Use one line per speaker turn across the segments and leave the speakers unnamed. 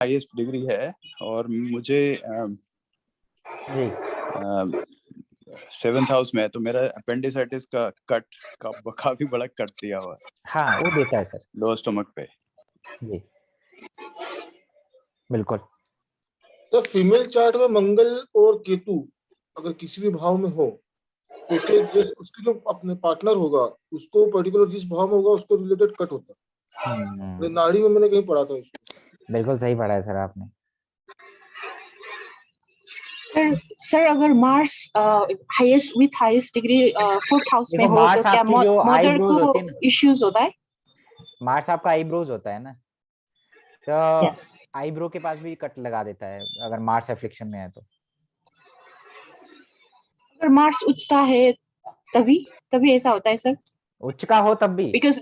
Highest degree है और मुझे
जी
7th हाउस में है, तो मेरा अपेंडिसाइटिस का कट काफी बड़ा कट दिया हुआ है।
हाँ, वो देता है सर।
लोअर स्टमक पे।
जी बिल्कुल।
तो फीमेल चार्ट में मंगल और केतु अगर किसी भी भाव में हो तो उसके जो अपने पार्टनर होगा उसको पर्टिकुलर जिस भाव में होगा उसको रिलेटेड कट होता है। नाड़ी में मैंने कहीं पढ़ा था इसको।
बिल्कुल सही पढ़ा है सर आपने।
सर अगर Mars highest degree 4th house में
देखो,
हो
मार्स
तो क्या
आपकी जो
मदर
eyebrows
को
होती है ना,
इश्यूज होता है?
मार्स आपका आईब्रोज होता है ना, तो
Yes.
आईब्रो के पास भी कट लगा देता है अगर मार्स एफ्लिक्शन में है तो।
अगर मार्स उच्चता है तभी ऐसा होता है सर?
उच्च का हो तब भी?
because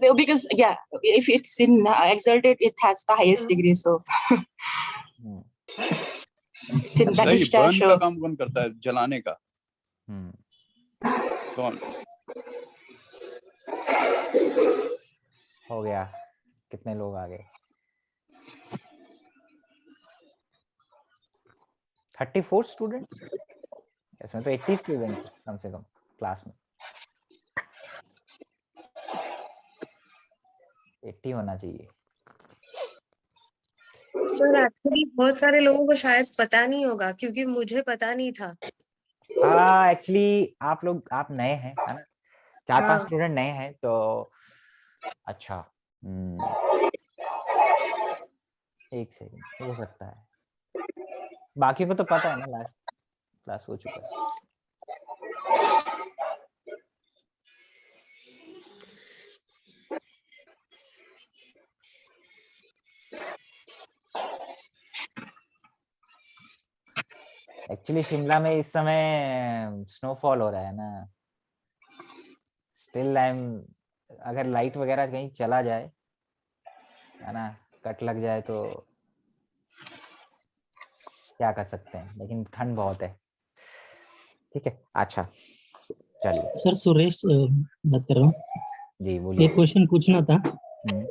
yeah, if it's in exalted it has the highest degree, so it's in
सही,
Dhanishta,
बर्न
so
का काम कौन करता है, जलाने का? कौन?
हो गया, कितने लोग आ गए? 34 स्टूडेंट्स, इसमें तो 80 स्टूडेंट्स कम से कम क्लास में। 80 होना चाहिए।
सर एक्चुअली बहुत सारे लोगों को शायद पता नहीं होगा क्योंकि मुझे पता नहीं था।
हाँ, एक्चुअली आप नए हैं, है ना? 4-5
हाँ।
स्टूडेंट नए हैं तो अच्छा। एक सेकंड, हो सकता है, बाकी को तो पता है ना, लास्ट क्लास हो चुका है। एक्चुअली शिमला में इस समय स्नोफॉल हो रहा है ना, स्टिल अगर लाइट वगैरह कहीं चला जाए, है ना, कट लग जाए तो क्या कर सकते हैं, लेकिन ठंड बहुत है। ठीक है, अच्छा चलिए।
सर सुरेश बात कर रहा हूँ।
जी बोलिए।
एक क्वेश्चन पूछना था।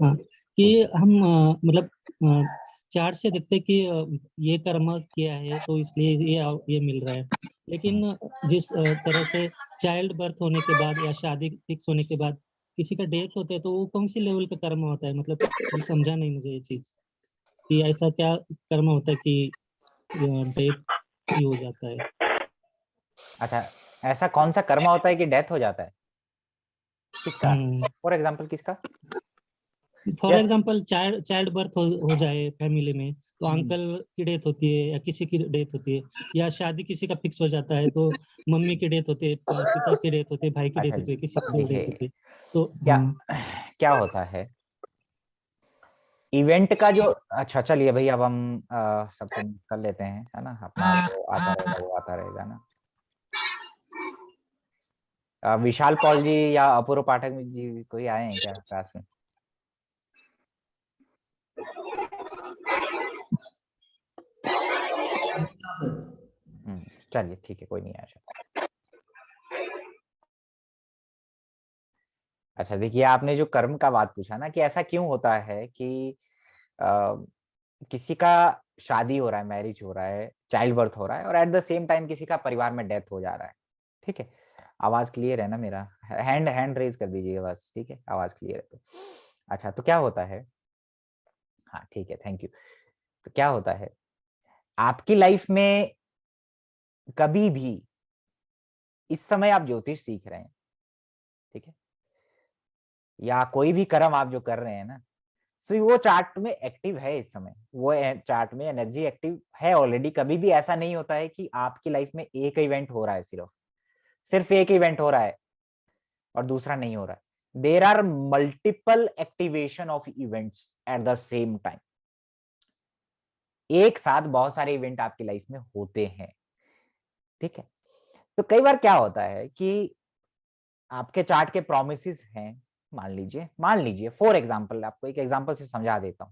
हाँ, कि हम मतलब चार्ट से देखते हैं कि ये कर्म किया है तो इसलिए ये मिल रहा है, लेकिन जिस तरह से चाइल्ड बर्थ होने के बाद या शादी फिक्स होने के बाद किसी का डेथ होता है तो वो कौन सी लेवल का कर्म होता है? मतलब ये समझा नहीं मुझे ये चीज, कि ऐसा क्या कर्म होता है कि डेथ ही हो जाता है?
अच्छा, ऐसा कौन सा कर्म होता है कि डेथ हो जाता है? किसका? फॉर एग्जांपल किसका?
फॉर एग्जांपल चाइल्ड बर्थ हो जाए फैमिली में तो अंकल की डेथ होती है या किसी की डेथ होती है, या शादी किसी का फिक्स हो जाता है तो मम्मी की डेथ होती है, पिता की डेथ होती है, भाई की डेथ होती है, किसी की डेथ होती है, तो
क्या होता है इवेंट का जो, अच्छा चलिए भाई, अब हम सब कर लेते हैं, है ना, अपना जो आता रहेगा वो आता रहेगा ना। विशाल पॉल जी या अपूर्व पाठक जी कोई आए हैं क्या क्लास में? चलिए ठीक है, कोई नहीं आया। अच्छा देखिए, आपने जो कर्म का बात पूछा ना, कि ऐसा क्यों होता है कि किसी का शादी हो रहा है, मैरिज हो रहा है, चाइल्ड बर्थ हो रहा है, और एट द सेम टाइम किसी का परिवार में डेथ हो जा रहा है। ठीक है, आवाज क्लियर है ना मेरा? हैंड रेज कर दीजिएगा बस, ठीक है, आवाज क्लियर है तो। अच्छा, तो क्या होता है, हाँ ठीक है, थैंक यू। तो क्या होता है आपकी लाइफ में, कभी भी इस समय आप ज्योतिष सीख रहे हैं, ठीक है, या कोई भी कर्म आप जो कर रहे हैं ना, सो वो चार्ट में एक्टिव है इस समय, वो चार्ट में एनर्जी एक्टिव है ऑलरेडी। कभी भी ऐसा नहीं होता है कि आपकी लाइफ में एक इवेंट हो रहा है, सिर्फ एक इवेंट हो रहा है और दूसरा नहीं हो रहा है। There are multiple activation of events at the same time. एक साथ बहुत सारे इवेंट आपकी लाइफ में होते हैं, ठीक है। तो कई बार क्या होता है कि आपके चार्ट के प्रोमिसेस हैं, मान लीजिए फॉर एग्जांपल, आपको एक एग्जांपल से समझा देता हूं।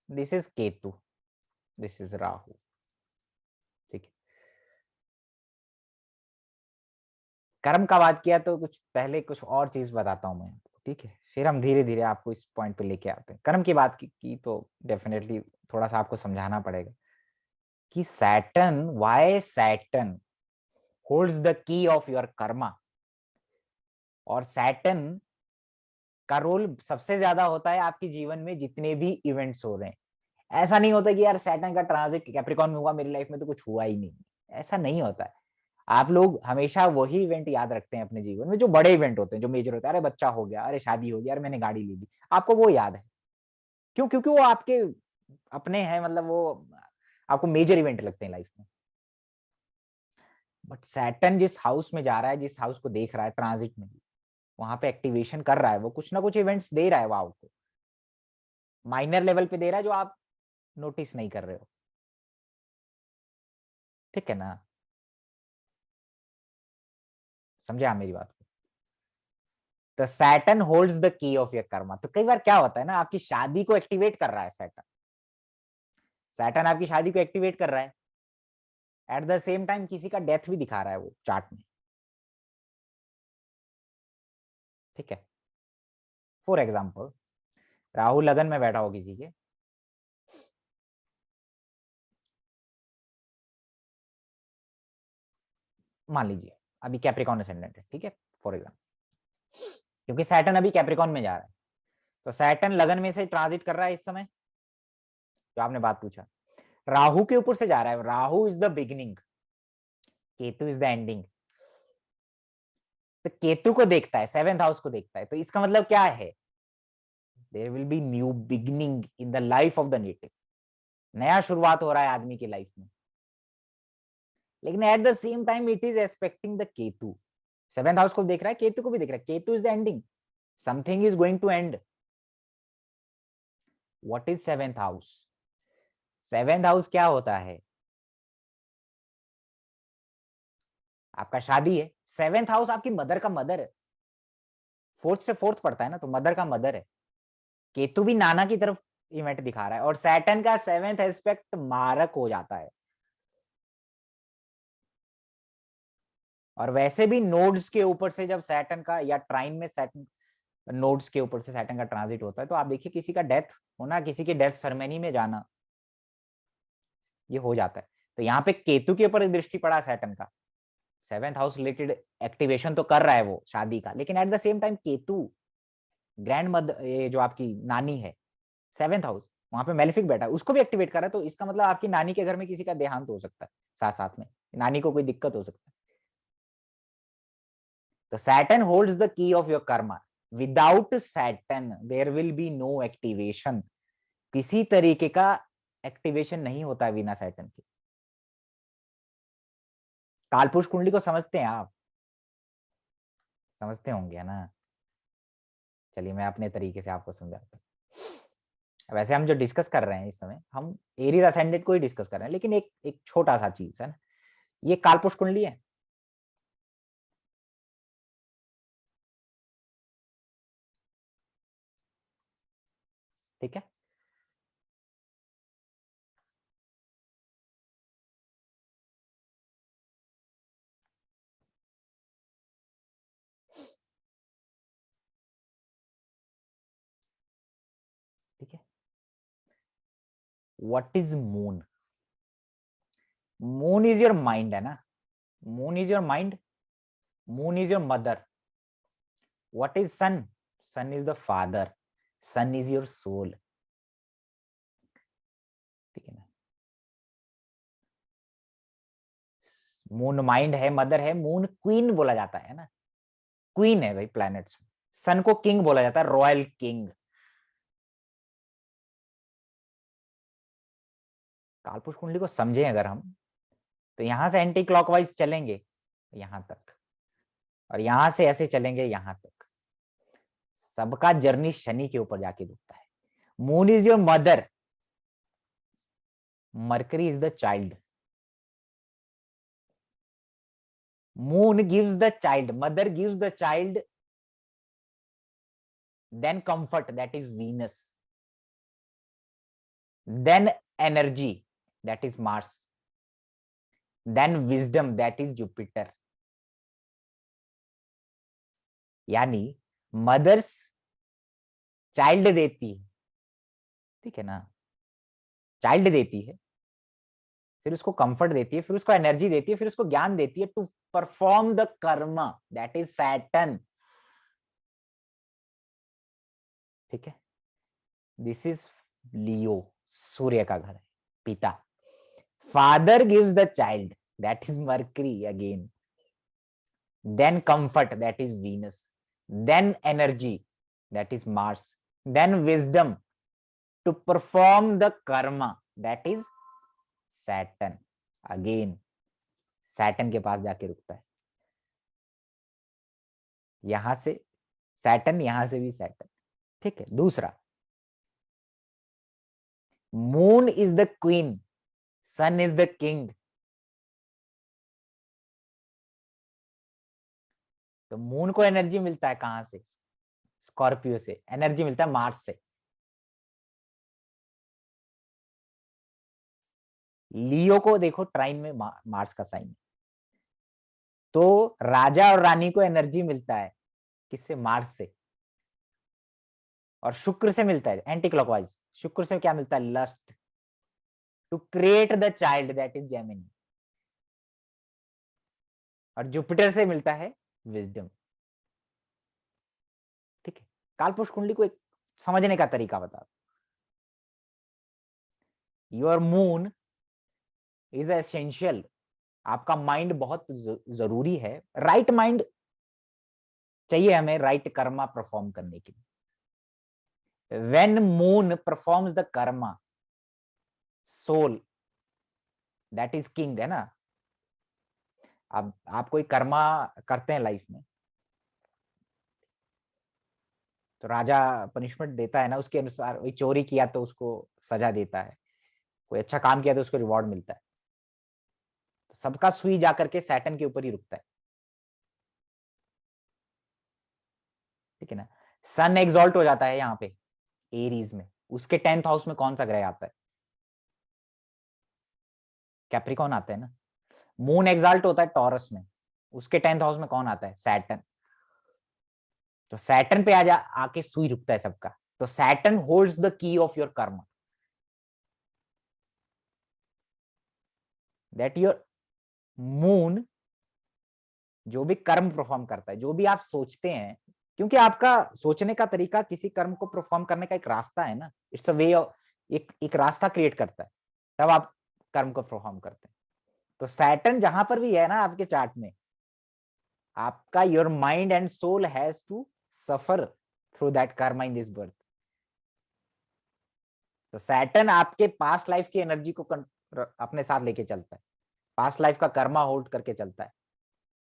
This is Ketu, this is Rahu, ठीक है। कर्म का बात किया तो कुछ पहले कुछ और चीज बताता हूं मैं, ठीक है। फिर हम धीरे धीरे आपको इस पॉइंट पे लेके आते हैं। कर्म की बात की तो डेफिनेटली थोड़ा सा आपको समझाना पड़ेगा कि Saturn, why Saturn holds the key of your Karma. और सैटर्न का रोल सबसे ज्यादा होता है आपके जीवन में जितने भी इवेंट्स हो रहे हैं। ऐसा नहीं होता कि यार सैटर्न का ट्रांजिट कैप्रिकॉन में हुआ, मेरी लाइफ में तो कुछ हुआ ही नहीं, ऐसा नहीं होता है। आप लोग हमेशा वही इवेंट याद रखते हैं अपने जीवन में जो बड़े इवेंट होते हैं, जो मेजर होते हैं। अरे बच्चा हो गया, अरे शादी हो गई, यार मैंने गाड़ी ले ली, आपको वो याद है। क्यों? क्योंकि वो आपके अपने हैं, मतलब वो आपको मेजर इवेंट लगते हैं लाइफ में। बट सैटर्न जिस हाउस में जा रहा है, जिस हाउस को देख रहा है ट्रांजिट में, वहां पे एक्टिवेशन कर रहा है, वो कुछ ना कुछ इवेंट्स दे रहा है वो आपको, माइनर लेवल पे दे रहा है जो आप नोटिस नहीं कर रहे हो। ठीक है ना? समझे आप मेरी बात को? तो Saturn holds the key of your Karma. तो कई बार क्या होता है ना, आपकी शादी को एक्टिवेट कर रहा है सैटर्न। सैटर्न आपकी शादी को एक्टिवेट कर रहा है, एट द सेम टाइम किसी का डेथ भी दिखा रहा है वो चार्ट में। ठीक है? फॉर एग्जाम्पल, राहु लगन में बैठा हो किसी के, मान लीजिए अभी कैप्रिकॉन असेंडेंट है, ठीक है, फॉर एग्जाम्पल, क्योंकि सैटर्न अभी कैप्रिकॉन में जा रहा है। तो सैटर्न लगन में से ट्रांजिट कर रहा है इस समय, जो आपने बात पूछा, राहु के ऊपर से जा रहा है। Rahu is the beginning, Ketu is the ending. तो केतु को देखता है, 7th हाउस को देखता है, तो इसका मतलब क्या है? There will be new beginning in the life of the native. नया शुरुआत हो रहा है आदमी की लाइफ में। लेकिन eight the same time it is expecting the Ketu. 7th house को देख रहा है, केतु को भी देख रहा है। Ketu is the ending, something is going to end. What is 7th house? 7th house क्या होता है? आपका शादी है। 7th हाउस आपकी मदर का मदर है, 4th से 4th पड़ता है ना, तो मदर का मदर है। केतु भी नाना की तरफ इवेंट दिखा रहा है, और सैटर्न का 7th एस्पेक्ट मारक हो जाता है। और वैसे भी नोड्स के ऊपर से जब सैटर्न का, या ट्राइन में सैटर्न नोड्स के ऊपर से सैटर्न का ट्रांजिट होता है, तो आप देखिए किसी का डेथ होना, किसी की डेथ सेरेमनी में जाना, ये हो जाता है। तो यहाँ पे केतु के ऊपर दृष्टि पड़ा सैटर्न का, 7th हाउस रिलेटेड एक्टिवेशन तो कर रहा है वो शादी का, लेकिन eight the same time Ketu grand mother, ये जो आपकी नानी है, 7th हाउस, वहां पे मेलेफिक बैठा है, उसको भी एक्टिवेट कर रहा है। तो इसका मतलब आपकी नानी के घर में किसी का देहांत हो सकता है, साथ साथ में नानी को कोई दिक्कत हो सकता है। तो Saturn holds the key of your karma. Without Saturn there will be no activation. किसी तरीके का एक्टिवेशन नहीं होता है बिना सैटर्न के। कालपुरुष कुंडली को समझते हैं आप? समझते होंगे ना? चलिए मैं अपने तरीके से आपको समझाता हूँ। वैसे हम जो डिस्कस कर रहे हैं इस समय, हम एरीज असेंडेंट को ही डिस्कस कर रहे हैं, लेकिन एक छोटा सा चीज है ना, ये कालपुरुष कुंडली है। ठीक है? ठीक है? What is moon? Moon is your mind, है ना? Moon is your mind, moon is your mother. What is sun? Sun is the father, sun is your soul. ठीक है ना? मून माइंड है, मदर है, मून क्वीन बोला जाता है ना, क्वीन है भाई प्लैनेट्स में। सन को किंग बोला जाता है, रॉयल किंग। कालपुरुष कुंडली को समझें अगर हम, तो यहां से एंटी क्लॉकवाइज चलेंगे यहां तक, और यहां से ऐसे चलेंगे यहां तक। सबका जर्नी शनि के ऊपर जाके रुकता है। Moon is your mother, mercury is the child. Moon gives the child, mother gives the child, then comfort, that is Venus, then energy, that is Mars, then wisdom, that is Jupiter. यानी mother's child देती है, ठीक है ना, child देती है, फिर उसको कंफर्ट देती है, फिर उसको एनर्जी देती है, फिर उसको ज्ञान देती है टू परफॉर्म द कर्म, दैट इज सैटर्न, ठीक है। दिस इज लियो, सूर्य का घर है, पिता। Father gives the child, that is Mercury again, then comfort, that is Venus, then energy, that is Mars, then wisdom to perform the karma, that is Saturn again, Saturn के पास जाके रुकता है, यहां से Saturn, यहां से भी Saturn, ठीक है। दूसरा, moon is the queen, sun is the king, तो मून को एनर्जी मिलता है कहां से, स्कॉर्पियो से, एनर्जी मिलता है मार्स से। लियो को देखो ट्राइन में मार्स का साइन है, तो राजा और रानी को एनर्जी मिलता है किससे, मार्स से, और शुक्र से मिलता है एंटी क्लॉकवाइज, शुक्र से क्या मिलता है, lust, to create the child, that is Gemini, और जुपिटर से मिलता है विजडम, ठीक है। कालपुरुष कुंडली को एक समझने का तरीका बता, योर मून इज एसेंशियल, आपका माइंड बहुत जरूरी है, राइट माइंड चाहिए हमें राइट कर्मा परफॉर्म करने के लिए। When moon performs the karma, soul that is king, है ना। अब आप कोई कर्मा करते हैं लाइफ में, तो राजा पनिशमेंट देता है ना, उसके अनुसार, वही चोरी किया तो उसको सजा देता है, कोई अच्छा काम किया तो उसको रिवॉर्ड मिलता है, तो सबका सुई जाकर के सैटर्न के ऊपर ही रुकता है, ठीक है ना। सन एग्जॉल्ट हो जाता है यहाँ पे एरीज में, उसके 10th हाउस में कौन सा ग्रह आता है, कैप्रिकॉन आता है ना। मून एग्जॉल्ट होता है टॉरस में, उसके 10th हाउस में कौन आता है, सैटर्न, तो सैटर्न पे आके सुई रुकता है सबका, तो Saturn holds the key of your Karma, that your moon जो भी कर्म परफॉर्म करता है, जो भी आप सोचते हैं, क्योंकि आपका सोचने का तरीका किसी कर्म को परफॉर्म करने का एक रास्ता है ना, इट्स अ वे ऑफ, एक रास्ता क्रिएट करता है, तब आप कर्म को परफॉर्म करते हैं। तो सैटर्न जहां पर भी है ना आपके चार्ट में, आपका your mind and soul has to suffer through that karma in this birth. तो सैटर्न आपके पास्ट लाइफ की एनर्जी को अपने साथ लेके चलता है, पास्ट लाइफ का कर्मा होल्ड करके चलता है,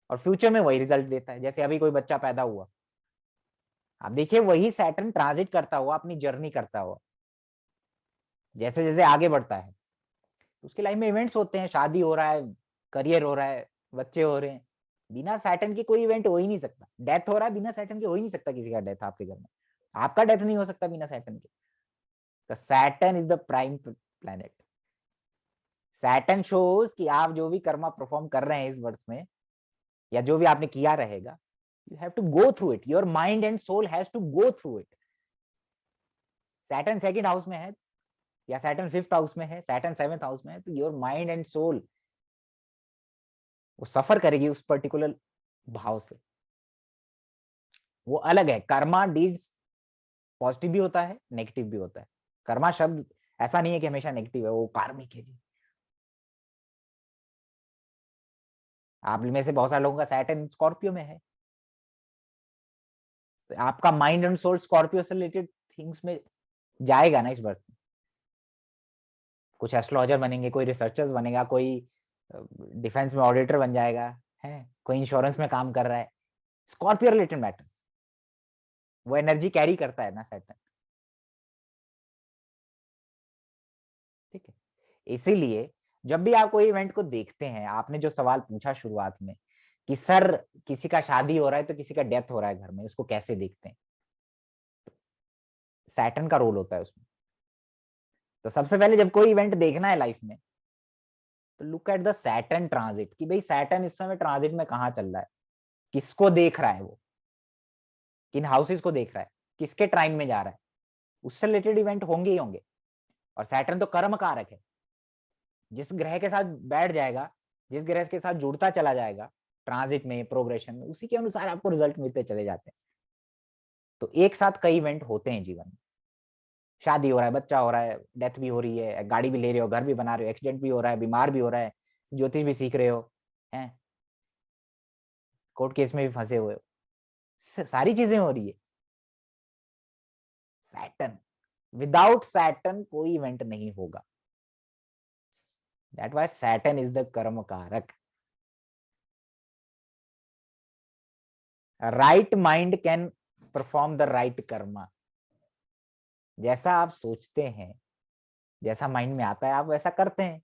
और फ्यूचर में वही रिजल्ट देता है। जैसे अभी कोई बच्चा पैदा हुआ, आप देखिए वही सैटर्न ट्रांजिट करता हुआ, अपनी जर्नी करता हुआ, जैसे जैसे आगे बढ़ता है, उसकी लाइफ में इवेंट्स होते हैं, शादी हो रहा है, करियर हो रहा है, बच्चे हो रहे हैं, बिना सैटर्न के कोई इवेंट हो ही नहीं सकता। डेथ हो रहा है, बिना सैटर्न के हो ही नहीं सकता किसी का डेथ आपके घर में, आपका डेथ नहीं हो सकता बिना सैटर्न के। तो Saturn is the prime planet. Saturn shows कि आप जो भी कर्मा परफॉर्म कर रहे हैं इस बर्थ में, या जो भी आपने किया रहेगा, you have to go through it, your mind and soul has to go through it। Saturn 2nd house में है, या सैटर्न 5th हाउस में है, सैटर्न 7th हाउस में है, तो योर माइंड एंड सोल वो सफर करेगी उस पर्टिकुलर भाव से, वो अलग है। कर्मा डीड्स पॉजिटिव भी होता है, नेगेटिव भी होता है। कर्मा शब्द ऐसा नहीं है कि हमेशा नेगेटिव है, वो कार्मिक है जी। आप में से बहुत सारे लोगों का सैटर्न स्कॉर्पियो में है, तो आपका माइंड एंड सोल स्कॉर्पियो से रिलेटेड थिंग्स में जाएगा ना इस बर्थ में। कुछ एस्ट्रोलॉजर बनेंगे, कोई रिसर्चर्स बनेगा, कोई डिफेंस में ऑडिटर बन जाएगा, है कोई इंश्योरेंस में काम कर रहा है, स्कॉर्पियो रिलेटेड मैटर्स, वो एनर्जी कैरी करता है ना सैटर्न, ठीक है। इसीलिए जब भी आप कोई इवेंट को देखते हैं, आपने जो सवाल पूछा शुरुआत में कि सर किसी का शादी हो रहा है तो किसी का डेथ हो रहा है घर में, उसको कैसे देखते हैं, सैटर्न का रोल होता है उसमें। तो सबसे पहले जब कोई इवेंट देखना है लाइफ में, तो look at the Saturn transit, कि भाई सैटर्न इस समय ट्रांजिट में कहाँ चल रहा है, किसको देख रहा है, वो किन हाउसेस को देख रहा है, किसके ट्राइन में जा रहा है, उससे रिलेटेड इवेंट होंगे ही होंगे। और सैटर्न तो कर्म कारक है, जिस ग्रह के साथ बैठ जाएगा, जिस ग्रह के साथ जुड़ता चला जाएगा ट्रांजिट में, प्रोग्रेशन में, उसी के अनुसार आपको रिजल्ट मिलते चले जाते हैं। तो एक साथ कई इवेंट होते हैं जीवन में, शादी हो रहा है, बच्चा हो रहा है, डेथ भी हो रही है, गाड़ी भी ले रहे हो, घर भी बना रहे हो, एक्सीडेंट भी हो रहा है, बीमार भी हो रहा है, ज्योतिष भी सीख रहे हो, हैं, कोर्ट केस में भी फंसे हुए हो, सारी चीजें हो रही है। सैटर्न, विदाउट सैटर्न कोई इवेंट नहीं होगा। That why Saturn is the karma karaka. Right mind can perform the right karma. जैसा आप सोचते हैं, जैसा माइंड में आता है, आप वैसा करते हैं।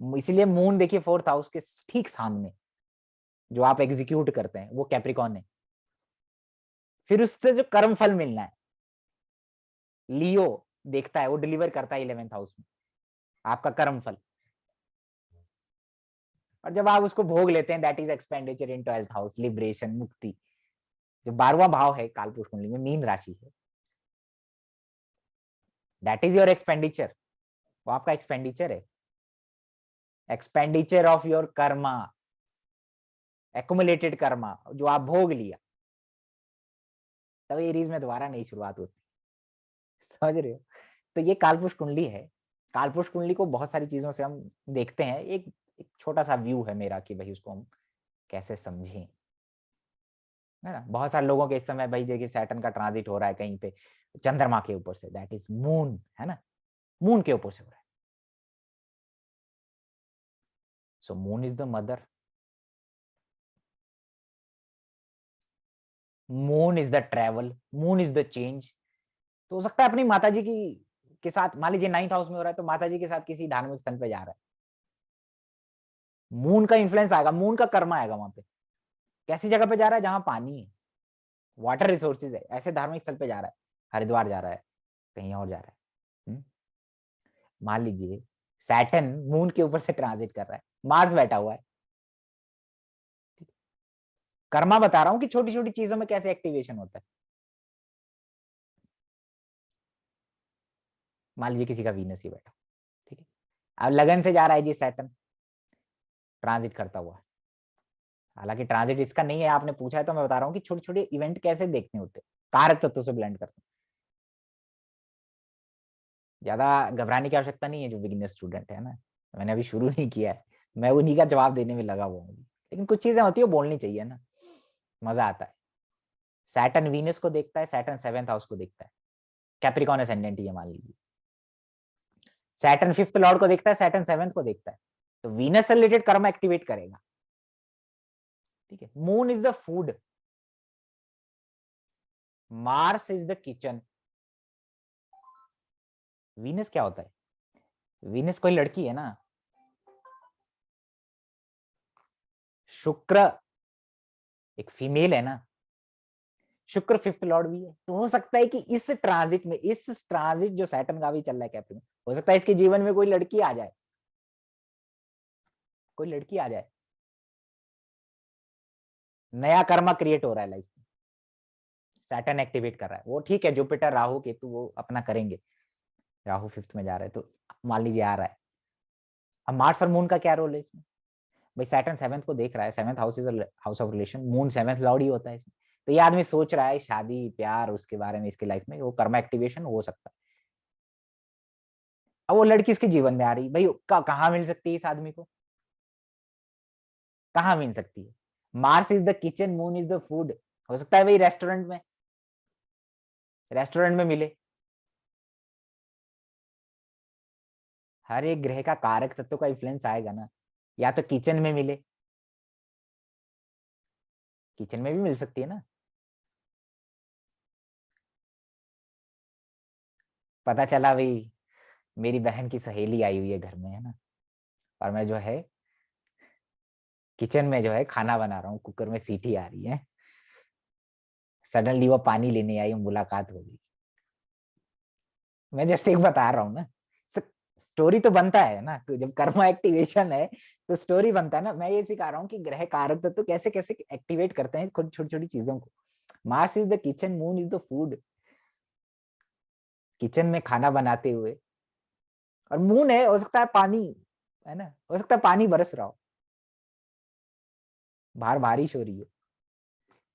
इसलिए मून देखिए 4th हाउस के ठीक सामने जो आप एग्जीक्यूट करते हैं वो कैप्रिकॉन है। फिर उससे जो कर्म फल मिलना है लियो देखता है, वो डिलीवर करता है 11th हाउस में आपका कर्म फल। और जब आप उसको भोग लेते हैं, that is expenditure in 12th house, liberation, मुक्ति। जो 12वां भाव है कालपुरुष कुंडली में, मीन राशि है, दैट इज योर एक्सपेंडिचर। वो आपका एक्सपेंडिचर है, expenditure of your Karma, accumulated Karma, जो आप भोग लिया, तब एरीज में दोबारा नई शुरुआत होती। समझ रहे हो? तो ये कालपुरुष कुंडली है। कालपुरुष कुंडली को बहुत सारी चीजों से हम देखते हैं। एक छोटा सा व्यू है मेरा कि भाई उसको हम कैसे समझें, है ना। बहुत सारे लोगों के इस समय भाई देखिए सैटर्न का ट्रांजिट हो रहा है कहीं पे चंद्रमा के ऊपर से, दैट इज मून, है ना, मून के ऊपर से हो रहा है। So moon is the mother, moon is the travel, moon is the change. तो हो सकता है अपनी माताजी की के साथ, मान लीजिए 9th हाउस में हो रहा है, तो माताजी के साथ किसी धार्मिक स्थल पे जा रहा है, मून का इन्फ्लुएंस आएगा, मून का कर्म आएगा वहां पे। कैसी जगह पे जा रहा है? जहां पानी है, वाटर रिसोर्सेज है, ऐसे धार्मिक स्थल पे जा रहा है, हरिद्वार जा रहा है, कहीं और जा रहा है। मान लीजिए सैटर्न मून के ऊपर से ट्रांजिट कर रहा है, मार्स बैठा हुआ है। कर्मा बता रहा हूं कि छोटी छोटी चीजों में कैसे एक्टिवेशन होता है। मान लीजिए किसी का वीनस ही बैठा, ठीक है, अब लगन से जा रहा है जी सैटर्न ट्रांजिट करता हुआ। हालांकि ट्रांजिट इसका नहीं है, आपने पूछा है तो मैं बता रहा हूँ कि छोटे छोटे इवेंट कैसे देखने होते, कारक तत्व से ब्लेंड करते। ज्यादा घबराने की आवश्यकता नहीं है जो बिगिनर स्टूडेंट है ना, मैंने अभी शुरू नहीं किया है, मैं उन्हीं का जवाब देने में लगा हुआ हूँ। लेकिन कुछ चीजें होती है बोलनी चाहिए ना, मजा आता है। सैटर्न वीनस को देखता है, सैटर्न 7th हाउस को देखता है, कैप्रिकॉन असेंडेंट ही है मान लीजिए। सैटर्न 5th लॉर्ड को देखता है, सैटर्न 7th को देखता है, तो वीनस से रिलेटेड कर्म एक्टिवेट करेगा। ठीक है, moon is the food, Mars is the kitchen. Venus क्या होता है? वीनस कोई लड़की है ना, शुक्र एक फीमेल है ना, शुक्र 5th लॉर्ड भी है। तो हो सकता है कि इस ट्रांजिट जो सैटर्न का भी चल रहा है कैप्रिकॉन, हो सकता है इसके जीवन में कोई लड़की आ जाए, कोई लड़की आ जाए, नया कर्मा क्रिएट हो रहा है लाइफ में, सैटर्न एक्टिवेट कर रहा है वो। ठीक है, जुपिटर राहु केतु वो अपना करेंगे, राहु 5th में जा रहा है तो मान लीजिए आ रहा है। अब मार्स और मून का क्या रोल है इसमें? भाई सैटर्न 7th को देख रहा है, 7th house is house of relation, moon 7th lord ही होता है इसमें। तो ये आदमी सोच रहा है शादी प्यार उसके बारे में, इसके लाइफ में वो कर्मा एक्टिवेशन हो सकता है। अब वो लड़की उसके जीवन में आ रही, भाई कहाँ मिल सकती है इस आदमी को, कहाँ मिल सकती है? Mars is the kitchen, moon is the food. हो सकता है भाई रेस्टोरेंट में मिले। हर एक ग्रह का कारक तत्व का इन्फ्लुएंस आएगा ना, या तो किचन में मिले, किचन में भी मिल सकती है ना। पता चला भाई मेरी बहन की सहेली आई हुई है घर में, है ना, और मैं जो है किचन में जो है खाना बना रहा हूँ, कुकर में सीटी आ रही है, सडनली वो पानी लेने आई, मुलाकात हो गई। मैं जस्ट एक बता रहा हूँ ना, स्टोरी तो बनता है ना, जब कर्मा एक्टिवेशन है तो स्टोरी बनता है ना। मैं ये सिखा रहा हूँ कि ग्रह कारक तत्व तो कैसे कैसे एक्टिवेट करते हैं खुद छोटी छोटी चीजों को। Mars is the kitchen, moon is the food. Kitchen में खाना बनाते हुए, और मून है, हो सकता है पानी, है ना, हो सकता है पानी बरस रहा हो, बाहर बारिश हो रही हो।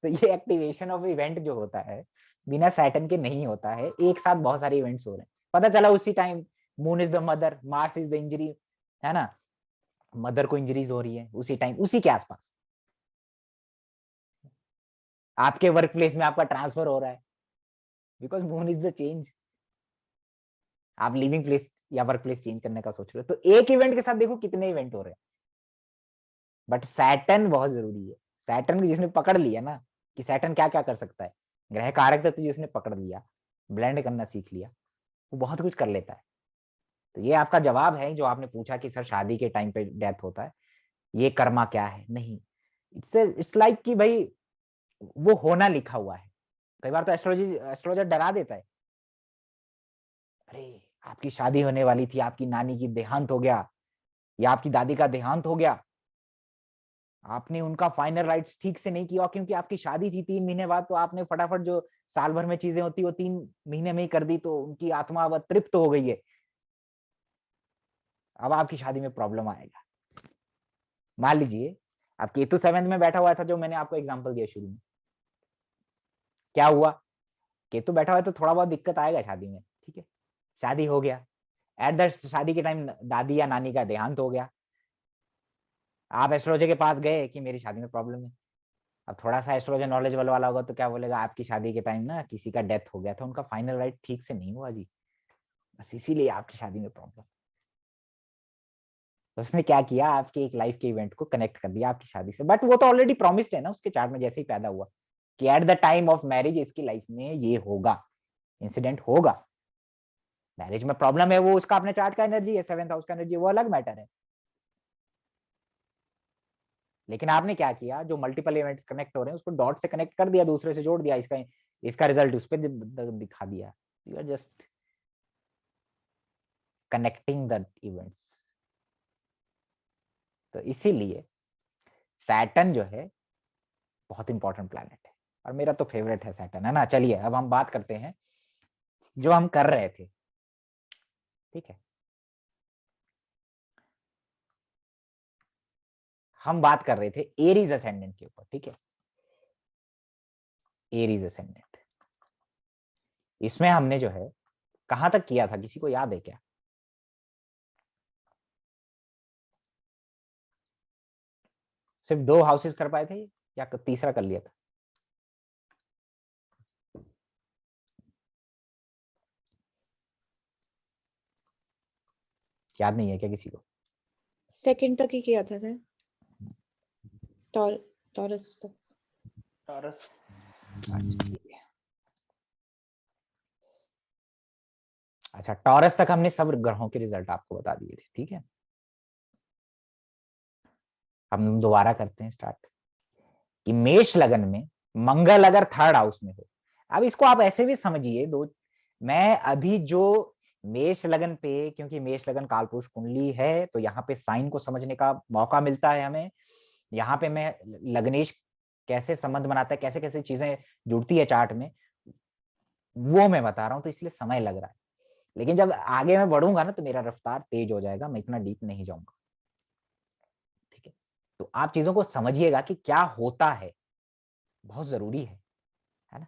तो ये एक्टिवेशन ऑफ इवेंट जो होता है बिना सैटर्न के नहीं होता है, एक साथ बहुत सारे इवेंट्स हो रहे हैं, पता चला उसी time moon is the mother, Mars is the injury, है ना, मदर को इंजरीज हो रही है उसी टाइम, उसी के आसपास। आपके वर्क प्लेस में आपका ट्रांसफर हो रहा है because moon is the change. आप लिविंग प्लेस या वर्क प्लेस चेंज करने का सोच रहे हो, तो एक इवेंट के साथ देखो कितने इवेंट हो रहे हैं। बट सैटर्न बहुत जरूरी है। सैटर्न जिसने पकड़ लिया ना कि सैटर्न क्या क्या कर सकता है, ग्रह कारक तत्व जिसने पकड़ लिया, ब्लेंड करना सीख लिया, वो बहुत कुछ कर लेता है। तो ये आपका जवाब है जो आपने पूछा कि सर शादी के टाइम पे डेथ होता है, ये कर्मा क्या है? नहीं, इट्स लाइक कि भाई वो होना लिखा हुआ है। कई बार तो एस्ट्रोलॉजर डरा देता है, अरे आपकी शादी होने वाली थी, आपकी नानी की देहांत हो गया या आपकी दादी का देहांत हो गया, आपने उनका फाइनल राइट्स ठीक से नहीं किया क्योंकि आपकी शादी थी 3 महीने बाद, तो आपने फटाफट जो साल भर में चीजें होती वो 3 महीने में ही कर दी, तो उनकी आत्मा अब तृप्त हो गई है, अब आपकी शादी में प्रॉब्लम आएगा। मान लीजिए अब केतु 7th में बैठा हुआ था, जो मैंने आपको एग्जांपल दिया शुरू में, क्या हुआ, केतु बैठा हुआ है तो थोड़ा बहुत दिक्कत आएगा शादी में, ठीक है, शादी हो गया, एट द शादी के टाइम दादी या नानी का देहांत हो गया, आप एस्ट्रोलॉजर के पास गए कि मेरी शादी में प्रॉब्लम है। अब थोड़ा सा एस्ट्रोलॉजर नॉलेज वाला होगा तो क्या बोलेगा, आपकी शादी के टाइम ना किसी का डेथ हो गया था, उनका फाइनल राइट ठीक से नहीं हुआ जी, बस इसीलिए आपकी शादी में प्रॉब्लम। तो उसने क्या किया, आपके एक लाइफ के इवेंट को कनेक्ट कर दिया आपकी शादी से, बट वो तो ऑलरेडी प्रॉमिस्ड है ना उसके चार्ट में, जैसे ही पैदा हुआ कि at the time of marriage इसकी लाइफ में ये होगा, इंसिडेंट होगा। मैरिज में प्रॉब्लम है वो उसका अपने चार्ट का एनर्जी है, 7th हाउस का एनर्जी, वो अलग मैटर है। लेकिन आपने क्या किया, जो मल्टीपल इवेंट्स कनेक्ट हो रहे हैं उसको डॉट से कनेक्ट कर दिया, दूसरे से जोड़ दिया, इसका रिजल्ट उस पर दिखा दिया। You are just connecting the events. तो इसीलिए सैटर्न जो है बहुत इंपॉर्टेंट प्लैनेट है, और मेरा तो फेवरेट है सैटर्न, है ना। चलिए अब हम बात करते हैं जो हम कर रहे थे, ठीक है, हम बात कर रहे थे एरीज असेंडेंट के ऊपर, ठीक है, एरीज असेंडेंट। इसमें हमने जो है कहां तक किया था, किसी को याद है क्या? सिर्फ 2 हाउसेस कर पाए थे या तीसरा कर लिया था? याद नहीं है क्या किसी को?
सेकंड तक ही किया था सर, टॉरस तक।
टॉरस, ठीक है। अच्छा, टॉरस तक हमने सब ग्रहों के रिजल्ट आपको बता दिए थे, ठीक है। हम दोबारा करते हैं स्टार्ट कि मेष लगन में मंगल अगर 3rd हाउस में हो, अब इसको आप ऐसे भी समझिए मैं अभी जो मेष लगन पे, क्योंकि मेष लगन कालपुरुष कुंडली है तो यहाँ पे साइन को समझने का मौका मिलता है हमें। यहाँ पे मैं लग्नेश कैसे संबंध बनाता है, कैसे कैसे चीजें जुड़ती है चार्ट में, वो मैं बता रहा हूँ, तो इसलिए समय लग रहा है। लेकिन जब आगे मैं बढ़ूंगा ना तो मेरा रफ्तार तेज हो जाएगा, मैं इतना डीप नहीं जाऊंगा, ठीक है। तो आप चीजों को समझिएगा कि क्या होता है, बहुत जरूरी है ना।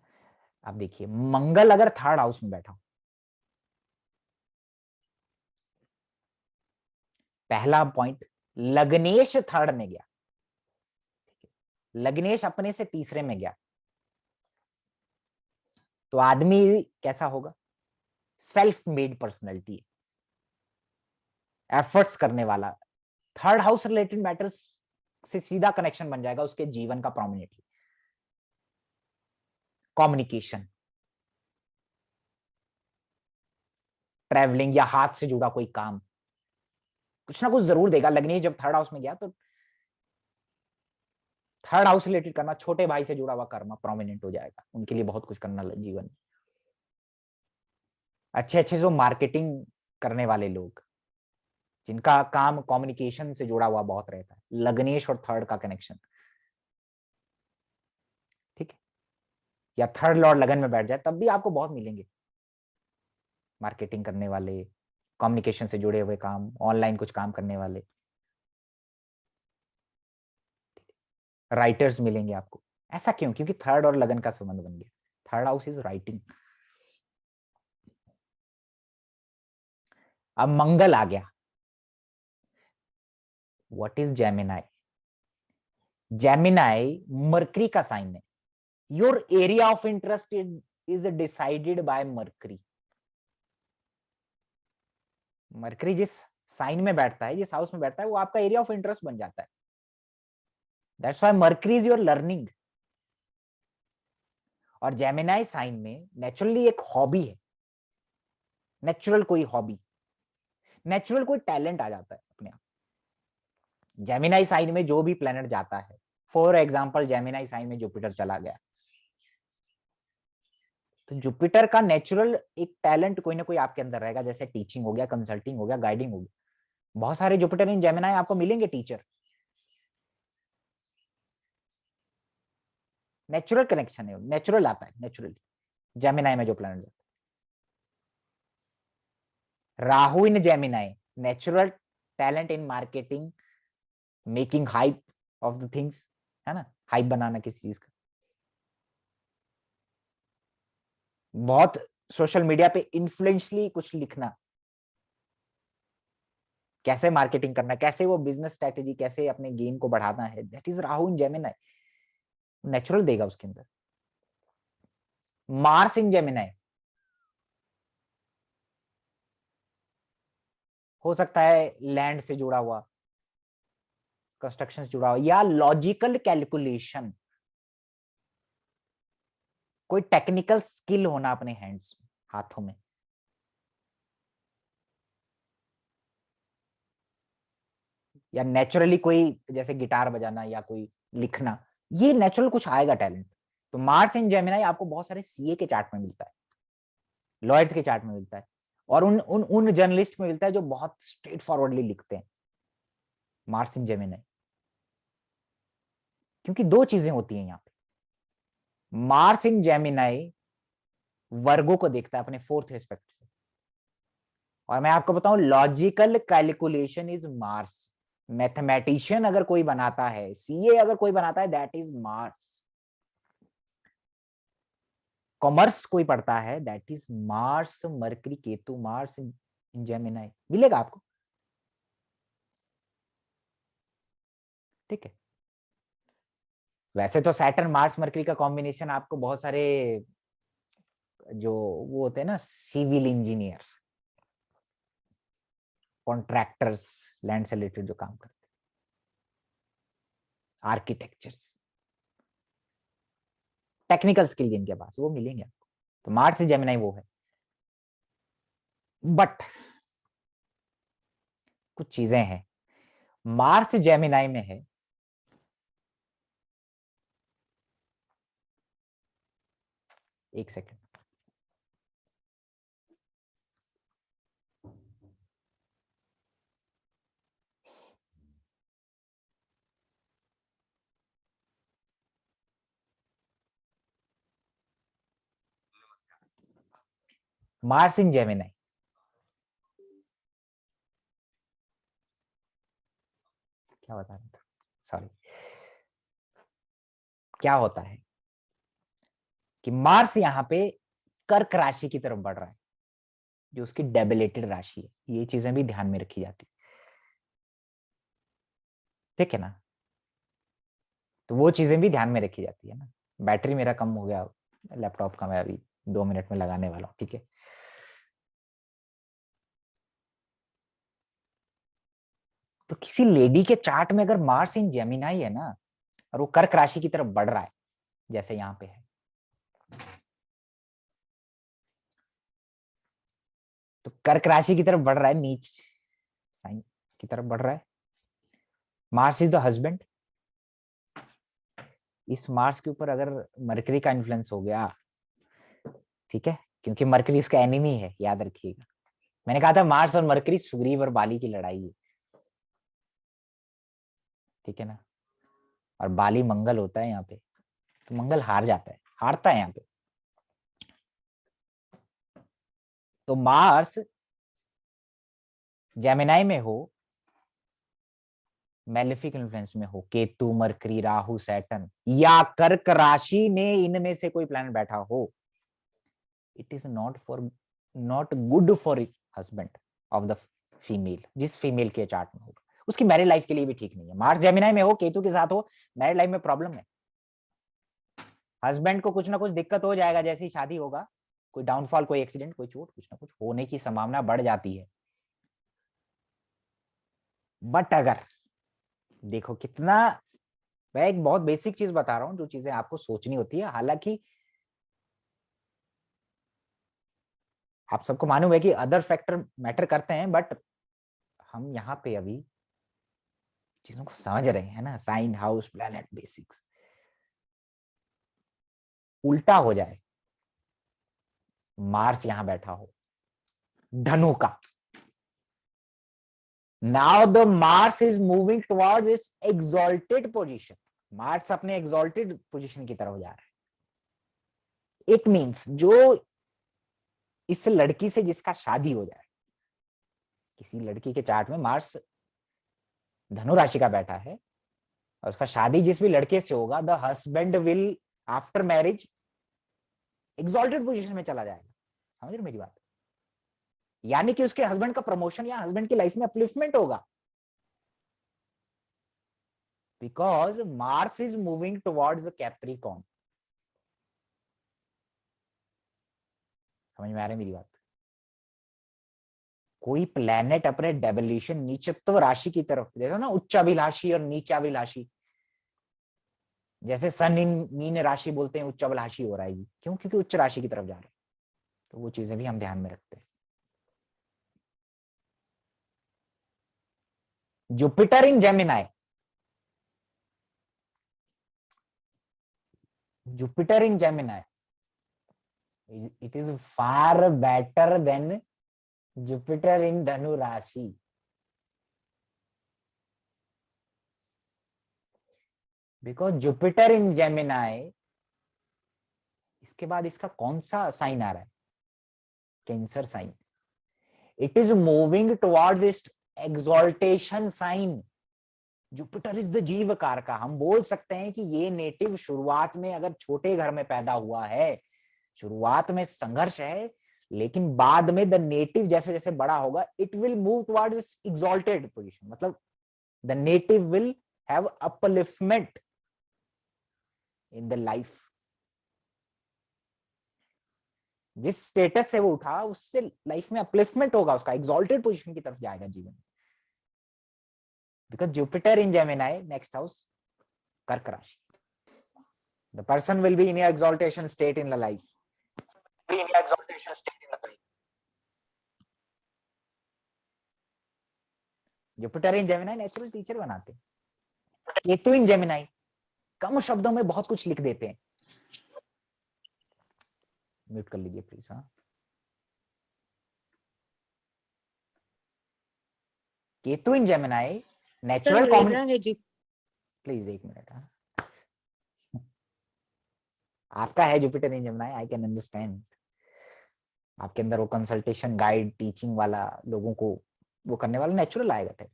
आप देखिए मंगल अगर 3rd हाउस में बैठा हो, पहला पॉइंट, लग्नेश 3rd में गया, लग्नेश अपने से तीसरे में गया, तो आदमी कैसा होगा, सेल्फ मेड पर्सनैलिटी, एफर्ट्स करने वाला, 3rd हाउस रिलेटेड मैटर्स से सीधा कनेक्शन बन जाएगा उसके जीवन का प्रोमिनेंटली। कम्युनिकेशन, ट्रैवलिंग या हाथ से जुड़ा कोई काम, कुछ ना कुछ जरूर देगा। लग्नेश जब 3rd हाउस में गया तो 3rd हाउस रिलेटेड करना, छोटे भाई से जुड़ा हुआ कर्म प्रोमिनेंट हो जाएगा, उनके लिए बहुत कुछ करना जीवन में। अच्छे अच्छे जो मार्केटिंग करने वाले लोग, जिनका काम कम्युनिकेशन से जुड़ा हुआ बहुत रहता है, लग्नेश और 3rd का कनेक्शन, ठीक है। या थर्ड लॉर्ड लगन में बैठ जाए, तब भी आपको बहुत मिलेंगे, मार्केटिंग करने वाले, कम्युनिकेशन से जुड़े हुए काम, ऑनलाइन कुछ काम करने वाले, राइटर्स मिलेंगे आपको। ऐसा क्यों? क्योंकि थर्ड और लगन का संबंध बन गया। Third house is writing. अब मंगल आ गया। What is Gemini? Gemini mercury का साइन है। Your area of interest is decided by mercury. Mercury जिस साइन में बैठता है, जिस हाउस में बैठता है, वो आपका एरिया ऑफ इंटरेस्ट बन जाता है। That's why mercury is your learning. और जेमिनाई साइन में नेचुरली एक हॉबी है, नेचुरल कोई हॉबी, नेचुरल कोई टैलेंट आ जाता है अपने आप। जेमिनाई साइन में जो भी प्लेनेट जाता है, फॉर एग्जांपल जेमिनाई साइन में जुपिटर चला गया, तो जुपिटर का नेचुरल एक टैलेंट कोई ना कोई आपके अंदर रहेगा, जैसे टीचिंग हो गया, कंसल्टिंग हो गया, गाइडिंग हो गया। बहुत सारे जुपिटर इन जेमिनाई आपको मिलेंगे टीचर। नेचुरल कनेक्शन है, नेचुरल आता है, नेचुरली जेमिनाई में जो प्लैनेट जाता है। Rahu in Gemini, natural talent in marketing, making hype of the things, है ना, हाइप बनाना किसी चीज का। बहुत सोशल मीडिया पे इन्फ्लुएंशली कुछ लिखना, कैसे मार्केटिंग करना, कैसे वो बिजनेस स्ट्रेटेजी, कैसे अपने गेम को बढ़ाना है, that is Rahu in Gemini. Natural देगा उसके अंदर। मार्स इन जेमिनाई हो सकता है लैंड से जुड़ा हुआ, कंस्ट्रक्शन से जुड़ा हुआ, या लॉजिकल कैलकुलेशन, कोई टेक्निकल स्किल होना अपने हैंड्स में, हाथों में। या नेचुरली कोई जैसे गिटार बजाना या कोई लिखना, ये नेचुरल कुछ आएगा टैलेंट। तो मार्स इन जेमिनाई आपको बहुत सारे सीए के चार्ट में मिलता है, लॉयर्स के चार्ट में मिलता है, और उन जर्नलिस्ट में मिलता है जो बहुत स्ट्रेट फॉरवर्डली लिखते हैं, मार्स इन जेमिनाई। क्योंकि दो चीजें होती हैं यहाँ पे। मार्स इन जेमिनाई वर्गों को देखता है अपने फोर्थ एस्पेक्ट से, और मैं आपको बताऊं logical calculation is Mars. Mathematician अगर कोई बनाता है, सीए अगर कोई बनाता है, दैट इज मार्स। कॉमर्स कोई पढ़ता है, that is Mars, mercury, Ketu, Mars in Gemini मिलेगा आपको। ठीक है। वैसे तो सैटर्न मार्स मरकरी का कॉम्बिनेशन आपको बहुत सारे जो वो होते हैं ना, सिविल इंजीनियर, कॉन्ट्रैक्टर्स, लैंड से रिलेटेड जो काम करते हैं, आर्किटेक्चर्स, टेक्निकल स्किल जिनके पास, वो मिलेंगे आपको। तो मार्स से जेमिनाई वो है। बट कुछ चीजें हैं, मार्स जेमिनाई में है, एक सेकंड, मार्स इन जेमिनाई, क्या बता रहा था, सॉरी, क्या होता है कि मार्स यहां पे कर्क राशि की तरफ बढ़ रहा है, जो उसकी डेबिलेटेड राशि है। ये चीजें भी ध्यान में रखी जाती, ठीक है ना। तो वो चीजें भी ध्यान में रखी जाती है ना। बैटरी मेरा कम हो गया लैपटॉप का, मैं अभी 2 मिनट में लगाने वाला हूँ, ठीक है। तो किसी लेडी के चार्ट में अगर मार्स इन जेमिनाई है ना, और वो कर्क राशि की तरफ बढ़ रहा है, जैसे यहाँ पे है, तो कर्क राशि की तरफ बढ़ रहा है, नीच साइन की तरफ बढ़ रहा है। Mars is the husband. इस मार्स के ऊपर अगर मरकरी का इन्फ्लुएंस हो गया, ठीक है, क्योंकि मरकरी उसका एनिमी है, याद रखिएगा। मैंने कहा था मार्स और मरकरी, सुग्रीव और बाली की लड़ाई है, ठीक है ना। और बाली मंगल होता है यहाँ पे, तो मंगल हार जाता है, हारता है यहाँ पे। तो मार्स जेमिनाई में हो, मैलेफिक इन्फ्लुएंस में हो, केतु, मरकरी, राहु, सैटर्न या कर्क राशि में इनमें से कोई प्लैनेट बैठा हो, it is not good for husband of the female, जिस फीमेल के चार्ट में होगा उसकी मैरिड लाइफ के लिए भी ठीक नहीं है। मार्स जेमिनाई में हो, केतु के साथ हो, मैरिड लाइफ में प्रॉब्लम है। हस्बैंड को कुछ ना कुछ दिक्कत हो जाएगा जैसे ही शादी होगा, कोई डाउनफॉल, कोई एक्सीडेंट, कोई चोट, कुछ ना कुछ होने की संभावना बढ़ जाती है। बट अगर देखो कितना, मैं एक बहुत बेसिक चीज बता रहा हूं जो चीजें आपको सोचनी होती है। हालांकि आप सबको मालूम है कि अदर फैक्टर मैटर करते हैं, बट हम यहाँ पे अभी चीजों को समझ रहे हैं ना, साइन, हाउस, प्लैनेट, बेसिक्स। उल्टा हो जाए, मार्स यहां बैठा हो धनु का, now the Mars is moving towards this exalted position. Mars अपने एक्सॉल्टेड पोजीशन की तरफ जा रहा है। इट मींस जो इस लड़की से जिसका शादी हो जाए, किसी लड़की के चार्ट में मार्स धनु राशि का बैठा है और उसका शादी जिस भी लड़के से होगा, the husband will after marriage exalted position में चला जाएगा। समझ रहे मेरी बात? यानी कि उसके हस्बैंड का प्रमोशन या हस्बैंड की लाइफ में अपलिफ्टमेंट होगा, because Mars is moving towards the Capricorn. समझ में आ रही मेरी बात? कोई प्लैनेट अपने डेबिलिशन नीचत्व राशि की तरफ, देखो ना, उच्चाभिलाषी और नीचाभिलाषी, जैसे सन इन मीन राशि बोलते हैं उच्चाभिलाषी हो रहा है जी, क्यों? क्योंकि उच्च राशि की तरफ जा रहे हैं। तो वो चीजें भी हम ध्यान में रखते हैं। Jupiter in Gemini, Jupiter in Gemini, it is far better than Jupiter in Dhanu राशि। Because Jupiter in Gemini, इसके बाद इसका कौन सा साइन आ रहा है? Cancer sign. It is moving towards इस exaltation sign. Jupiter is the jeeva karaka. हम बोल सकते हैं कि ये नेटिव शुरुआत में अगर छोटे घर में पैदा हुआ है, शुरुआत में संघर्ष है, लेकिन बाद में द नेटिव जैसे जैसे बड़ा होगा, it will move towards this exalted position. मतलब the native will have upliftment in the life. जिस स्टेटस से वो उठा उससे लाइफ में अपलिफ्टमेंट होगा, उसका एक्सॉल्टेड पोजीशन की तरफ जाएगा जीवन। Because Jupiter in Gemini, next house कर्क राशि, the person will be in exaltation state in the life. Jupiter in Gemini natural teacher बनाते हैं। केतु इन जेमिनाई कम शब्दों में बहुत कुछ लिख देते हैं। म्यूट कर लीजिए प्लीज। हाँ, केतु इन जेमिनाई नेचुरल कॉम्युनिकेशन।
है जी।
प्लीज एक मिनट। हाँ, आपका है Jupiter in Gemini, I can understand. आपके अंदर वो कंसल्टेशन, गाइड, टीचिंग वाला, लोगों को वो करने वाला नेचुरल आएगा।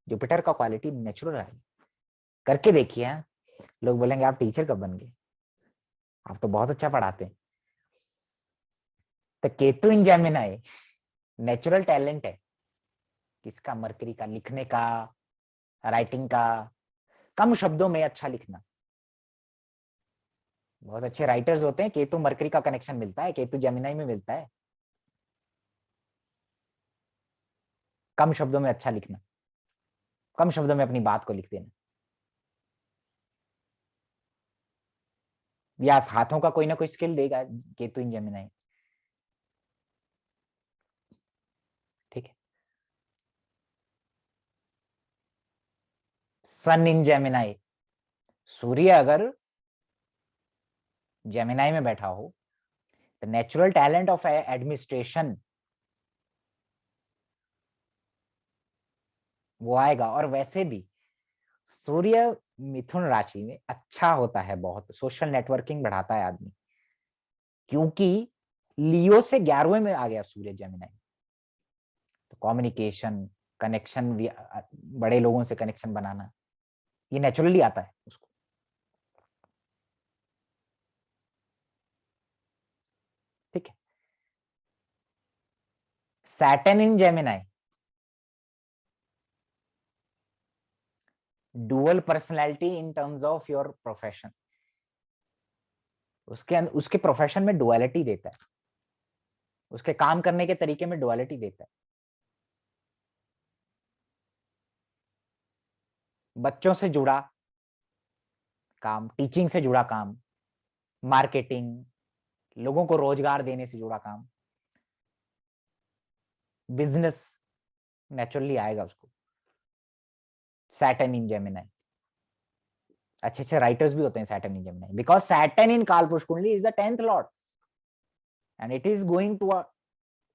जुपिटर का क्वालिटी नेचुरल आएगा। करके देखिए। लोग बोलेंगे आप टीचर कब बन गए, आप तो बहुत अच्छा पढ़ाते हैं। तो केतु इन जेमिनाई नेचुरल टैलेंट है किसका? मरकरी का, लिखने का, राइटिंग का, कम शब्दों में अच्छा लिखना। बहुत अच्छे राइटर्स होते हैं, केतु मरकरी का कनेक्शन मिलता है, केतु जेमिनाई में मिलता है। कम शब्दों में अच्छा लिखना, कम शब्दों में अपनी बात को लिख देना, या हाथों का कोई ना कोई स्किल देगा केतु इन जेमिनाई। ठीक है। सन इन जेमिनाई, सूर्य अगर जेमिनाई में बैठा हो, the natural talent of administration वो आएगा। और वैसे भी सूर्य मिथुन राशि में अच्छा होता है, बहुत सोशल नेटवर्किंग बढ़ाता है आदमी। क्योंकि लियो से 11वें में आ गया सूर्य जेमिनाई। तो कम्युनिकेशन, कनेक्शन, बड़े लोगों से कनेक्शन बनाना, ये नेचुरली आता है उसको। ठीक है। Saturn in Gemini, dual personality in terms of your profession. उसके प्रोफेशन में डुअलिटी देता है, उसके काम करने के तरीके में डुअलिटी देता है। बच्चों से जुड़ा काम, टीचिंग से जुड़ा काम, मार्केटिंग, लोगों को रोजगार देने से जुड़ा काम, बिजनेस नेचुरली आएगा उसको। सैटर्न इन जेमिनाई, अच्छे अच्छे राइटर्स भी होते हैं Saturn in Gemini, because Saturn in Kalapurusha kundli is the 10th lord and it is going to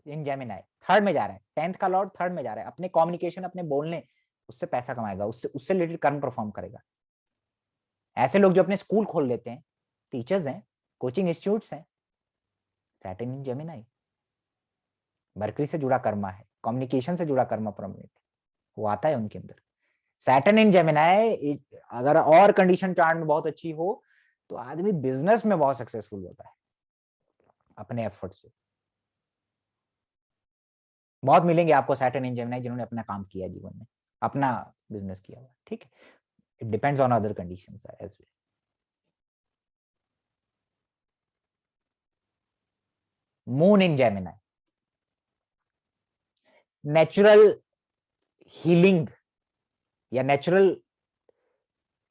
in Gemini, third में जा रहा है। 10th का लॉर्ड थर्ड में जा रहा है। अपने कम्युनिकेशन, अपने बोलने, उससे पैसा कमाएगा, उससे रिलेटेड कर्म परफॉर्म करेगा। ऐसे लोग जो अपने स्कूल खोल लेते हैं, टीचर्स हैं, कोचिंग इंस्टीट्यूट्स हैं, सैटर्न इन जेमिनाई। मरकरी से जुड़ा कर्मा है, कम्युनिकेशन से जुड़ा कर्मा परमानेंट, वो आता है उनके अंदर। सैटर्न इन जेमिनाई अगर और कंडीशन चार्ट में बहुत अच्छी हो तो आदमी बिजनेस में बहुत सक्सेसफुल होता है अपने एफर्ट से। बहुत मिलेंगे आपको सैटर्न इन जेमिनाई जिन्होंने अपना काम किया जीवन में, अपना बिजनेस किया हुआ। ठीक है, it depends on other conditions as well. Moon in Gemini, natural healing या नेचुरल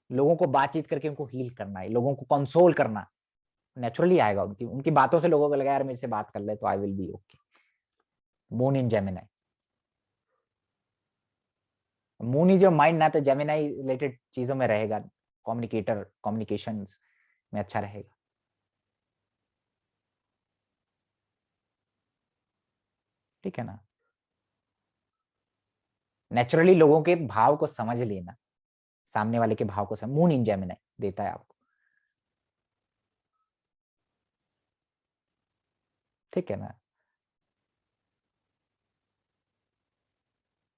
लोगों को बातचीत करके उनको हील करना है, लोगों को कंसोल करना नेचुरली आएगा। उनकी बातों से लोगों को लगा यार मेरे से बात कर ले तो I will be okay. Moon in Gemini, moon is your mind ना, तो जेमिनाई रिलेटेड चीजों में रहेगा, कम्युनिकेशंस में अच्छा रहेगा। ठीक है ना। नेचुरली लोगों के भाव को समझ लेना, सामने वाले के भाव को समझ, मून इन जेमिनाई देता है आपको। ठीक है ना।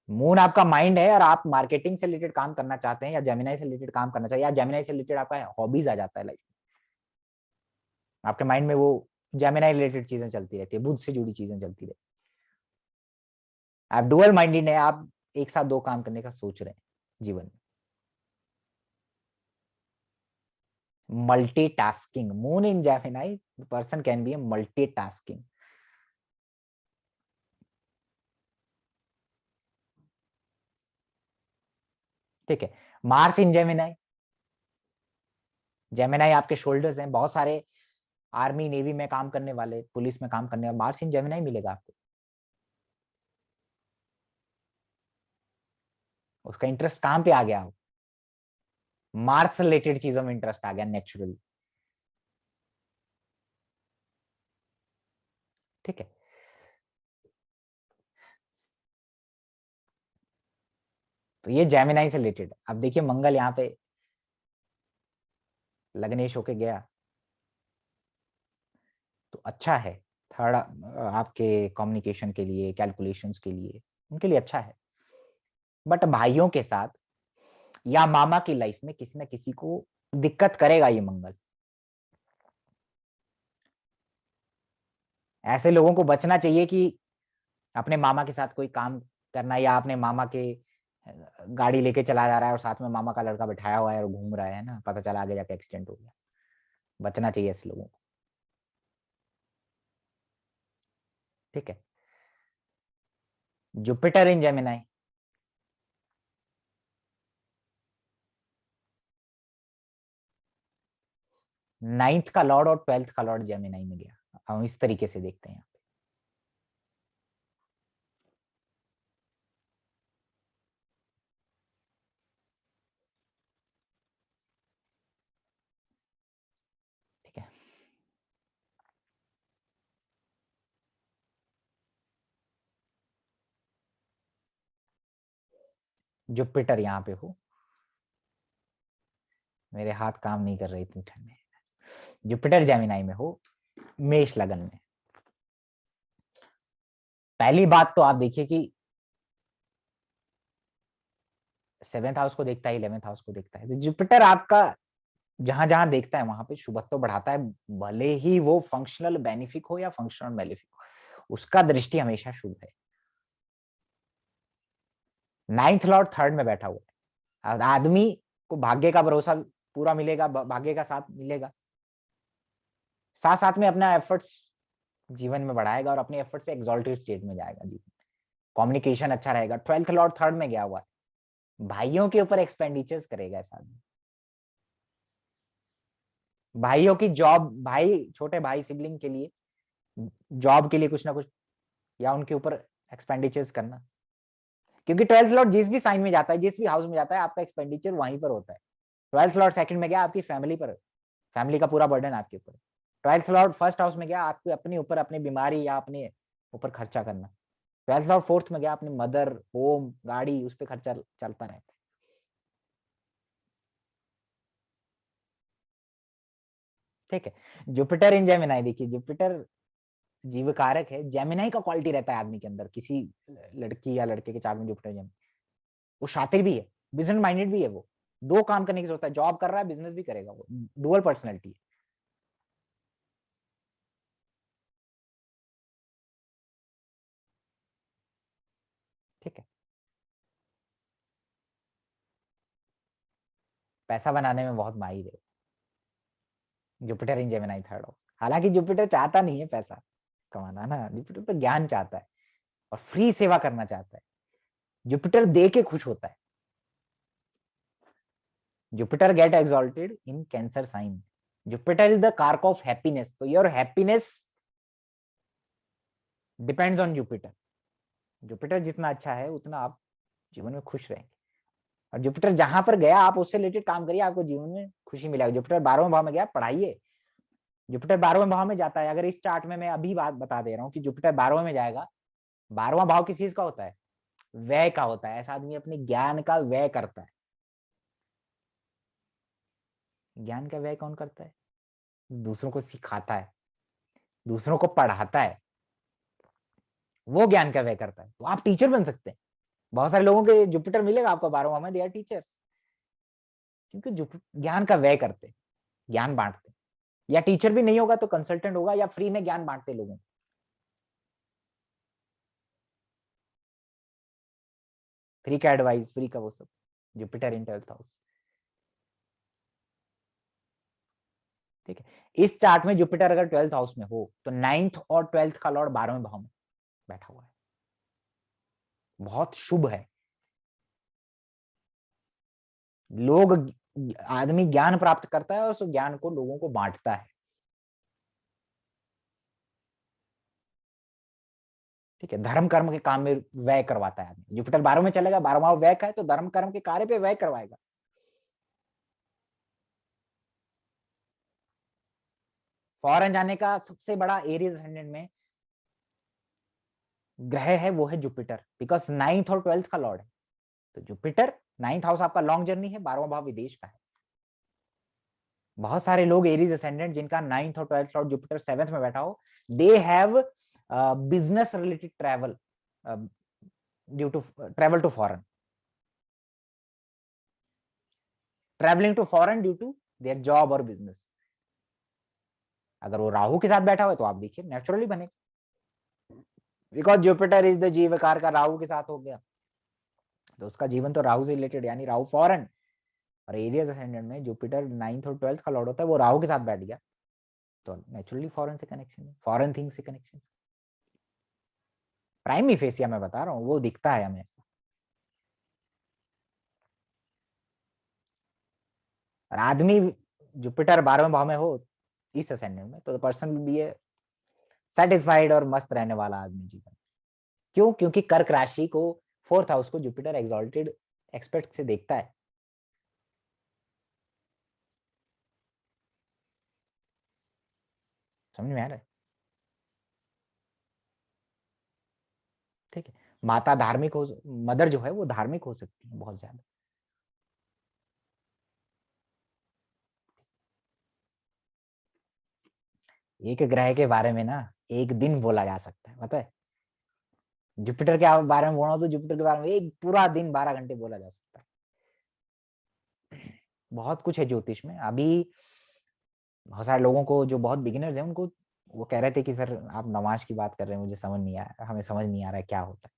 मून आपका माइंड है और आप मार्केटिंग से रिलेटेड काम करना चाहते हैं या जेमिनाई से रिलेटेड काम करना चाहते हैं, या जेमिनाई से रिलेटेड आपका हॉबीज आ जाता है लाइफ में, आपके माइंड में वो जेमिनाई रिलेटेड चीजें चलती रहती है, बुध से जुड़ी चीजें चलती रहती है। आप डुअल माइंडेड है, आप एक साथ दो काम करने का सोच रहे हैं जीवन में। Multitasking, moon in Gemini, the person can be a multitasking. ठीक है। मार्स इन जेमिनाई, जेमिनाई आपके शोल्डर्स हैं, बहुत सारे आर्मी नेवी में काम करने वाले, पुलिस में काम करने वाले, मार्स इन जेमिनाई मिलेगा आपको। उसका इंटरेस्ट कहां पे आ गया हो, मार्स रिलेटेड चीजों में इंटरेस्ट आ गया नेचुरली। ठीक है। तो ये जेमिनाई से रिलेटेड है। अब देखिए मंगल यहाँ पे लग्नेश होके गया तो अच्छा है, थर्ड आपके कम्युनिकेशन के लिए, कैलकुलेशंस के लिए, उनके लिए अच्छा है। बट भाइयों के साथ या मामा की लाइफ में किसी ना किसी को दिक्कत करेगा ये मंगल। ऐसे लोगों को बचना चाहिए कि अपने मामा के साथ कोई काम करना, या अपने मामा के गाड़ी लेके चला जा रहा है और साथ में मामा का लड़का बैठाया हुआ है और घूम रहा है ना, पता चला आगे जाके एक्सीडेंट हो गया। बचना चाहिए ऐसे लोगों को। ठीक है। जुपिटर इन जेमिनाई, नाइन्थ का लॉर्ड और 12th का लॉर्ड जेमिनाई में गया। हम इस तरीके से देखते हैं। ठीक है। जुपिटर यहाँ पे हो, मेरे हाथ काम नहीं कर रहे इतनी ठंड में। जुपिटर जेमिनाई में हो मेष लगन में। पहली बात तो आप देखिए कि 7th हाउस को देखता है, 11th हाउस को देखता है, तो जुपिटर आपका जहां जहां देखता है वहां पे शुभत्व तो बढ़ाता है, भले ही वो फंक्शनल बेनिफिक हो या फंक्शनल मेलिफिक हो, उसका दृष्टि हमेशा शुभ है। 9th लॉर्ड 3rd में बैठा हुआ है, आदमी को भाग्य का भरोसा पूरा मिलेगा, भाग्य का साथ मिलेगा, साथ साथ में अपना एफर्ट्स जीवन में बढ़ाएगा और अपने एफर्ट से एक्सॉल्टेड स्टेट में जाएगा जीवन। कम्युनिकेशन अच्छा रहेगा। 12th लॉर्ड 3rd में गया हुआ है, भाइयों के ऊपर एक्सपेंडिचर्स करेगा ऐसा आदमी, भाइयों की जॉब, भाई छोटे भाई सिबलिंग के लिए जॉब के लिए कुछ ना कुछ या उनके ऊपर एक्सपेंडिचर्स करना, क्योंकि 12th लॉर्ड जिस भी साइन में जाता है, जिस भी हाउस में जाता है, आपका एक्सपेंडिचर वहीं पर होता है। 12th लॉर्ड 2nd में गया, आपकी फैमिली पर, फैमिली का पूरा बर्डन आपके ऊपर। 12th लॉर्ड 1st हाउस में गया, आपको अपने ऊपर अपनी बीमारी या अपने ऊपर खर्चा करना। 12th लॉर्ड 4th में गया, अपनी मदर, होम, गाड़ी, उस पर खर्चा चलता रहता है। ठीक है। जुपिटर इन जेमिनाई, देखिए जुपिटर जीव कारक है, जेमिनाई का क्वालिटी रहता है आदमी के अंदर, किसी लड़की या लड़के के चार्ट में जुपिटर जेमिनाई, वो शातिर भी है, बिजनेस माइंडेड भी है, वो दो काम करने की जरूरत है, जॉब कर रहा है, बिजनेस भी करेगा, वो डुअल पर्सनैलिटी है। ठीक है। पैसा बनाने में बहुत माहिर है Jupiter in Gemini 3rd house. हालांकि जुपिटर चाहता नहीं है पैसा कमाना ना, जुपिटर तो ज्ञान चाहता है और फ्री सेवा करना चाहता है। जुपिटर दे के खुश होता है। Jupiter get exalted in Cancer sign. Jupiter is the karaka of happiness, तो your happiness depends on Jupiter. Jupiter जितना अच्छा है उतना आप जीवन में खुश रहेंगे, और जुपिटर जहां पर गया आप उससे रिलेटेड काम करिए, आपको जीवन में खुशी मिलेगी। जुपिटर 12वें भाव में गया, पढ़ाइए। जुपिटर 12वें भाव में जाता है, अगर इस चार्ट में मैं अभी बात बता दे रहा हूँ कि जुपिटर 12वें में जाएगा, 12वां भाव किस चीज का होता है? व्यय का होता है। ऐसा आदमी अपने ज्ञान का व्यय करता है। ज्ञान का व्यय कौन करता है? दूसरों को सिखाता है, दूसरों को पढ़ाता है, वो ज्ञान का व्यय करता है। तो आप टीचर बन सकते हैं। बहुत सारे लोगों के जुपिटर मिलेगा आपको 12वां में, दे आर टीचर्स, क्योंकि ज्ञान का व्यय करते, ज्ञान बांटते। या टीचर भी नहीं होगा तो कंसल्टेंट होगा, या फ्री में ज्ञान बांटते लोगों को। फ्री का एडवाइस, फ्री का वो सब, जुपिटर इन 12th हाउस। ठीक है। इस चार्ट में जुपिटर अगर 12th हाउस में हो तो 9th और 12th का लॉर्ड 12वें भाव में बैठा हुआ है, बहुत शुभ है। लोग, आदमी ज्ञान प्राप्त करता है और उस ज्ञान को लोगों को बांटता है। ठीक है। धर्म कर्म के काम में व्यय करवाता है आदमी। जुपिटर 12 में चलेगा, 12वां व्यय का है, तो धर्म कर्म के कार्य पे व्यय करवाएगा। फॉरेन जाने का सबसे बड़ा एरियस असेंडेंट में ग्रह है, वो है जुपिटर, बिकॉज 9th और 12th का लॉर्ड है। तो जुपिटर 9th हाउस आपका लॉन्ग जर्नी है, 12वां भाव विदेश का है। बहुत सारे लोग एरीज असेंडेंट जिनका 9th और 12th लॉर्ड जुपिटर 7th में बैठा हो, they have business related travel due to travel to foreign, travelling to foreign due to their job और बिजनेस। अगर वो राहु के साथ बैठा हुआ है तो आप देखिए नेचुरली बनेगा, बिकॉज जुपिटर इज द जीवकार का राहु के साथ हो गया, तो उसका जीवन तो राहु से रिलेटेड, यानी राहु फॉरेन। और एरियस असेंडेंट में जुपिटर 9th और 12th का लॉर्ड होता है, वो राहु के साथ बैठ गया, तो नेचुरली फॉरेन से कनेक्शन है, फॉरेन थिंग से कनेक्शन। प्राइमी फेसिया मैं बता रहा हूँ, वो दिखता है हमें ऐसा। और आदमी जुपिटर 12वें भाव में हो इस असेंडेंट में, तो person will be A satisfied और मस्त रहने वाला आदमी जीवन। क्यों? क्योंकि कर्क राशि को, 4th हाउस को जुपिटर एक्सॉल्टेड एक्सपेक्ट से देखता है। समझ में आ रहा है? ठीक है। माता धार्मिक हो, मदर जो है वो धार्मिक हो सकती है बहुत ज्यादा। एक ग्रह के बारे में ना एक दिन बोला जा सकता है, पता है। जुपिटर के बारे में बोला तो जुपिटर के बारे में एक पूरा दिन 12 घंटे बोला जा सकता है। बहुत कुछ है ज्योतिष में। अभी बहुत सारे लोगों को जो बहुत बिगिनर्स हैं उनको वो कह रहे थे कि सर आप नमाज की बात कर रहे हैं, मुझे समझ नहीं आया, हमें समझ नहीं आ रहा है क्या होता है।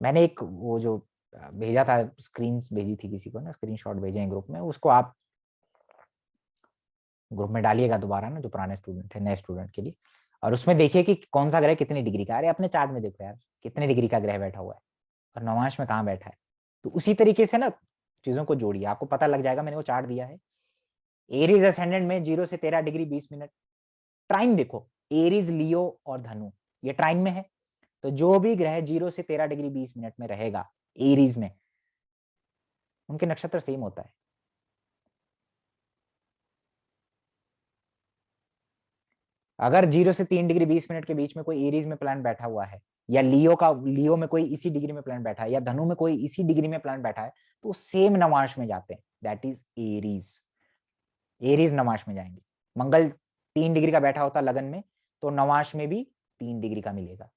मैंने एक वो जो भेजा था, स्क्रीन्स भेजी थी किसी को ना, स्क्रीनशॉट भेजे हैं ग्रुप में, उसको आप ग्रुप में डालिएगा दोबारा ना, जो पुराने स्टूडेंट है नए स्टूडेंट के लिए, और उसमें देखिए कि कौन सा ग्रह कितनी डिग्री का। अरे अपने चार्ट में देखो यार कितने डिग्री का ग्रह बैठा हुआ है और नवांश में कहाँ बैठा है। तो उसी तरीके से ना चीजों को जोड़िए, आपको पता लग जाएगा। मैंने वो चार्ट दिया है, एरीज असेंडेंट में 0 से 13 डिग्री 20 मिनट। ट्राइन देखो, एरीज, लियो और धनु ये ट्राइन में है। तो जो भी ग्रह 0 से 13 डिग्री 20 मिनट में रहेगा एरीज में, उनके नक्षत्र सेम होता है। अगर 0 से 3 डिग्री 20 मिनट के बीच में कोई एरीज में प्लैनेट बैठा हुआ है, या लियो में कोई इसी डिग्री में प्लैनेट बैठा है, या धनु में कोई इसी डिग्री में प्लैनेट बैठा है, तो सेम नवांश में जाते हैं, that is Aries. Aries Navamsa में जाएंगे। मंगल 3 डिग्री का बैठा होता लगन में, तो नवांश में भी 3 डिग्री का मिलेगा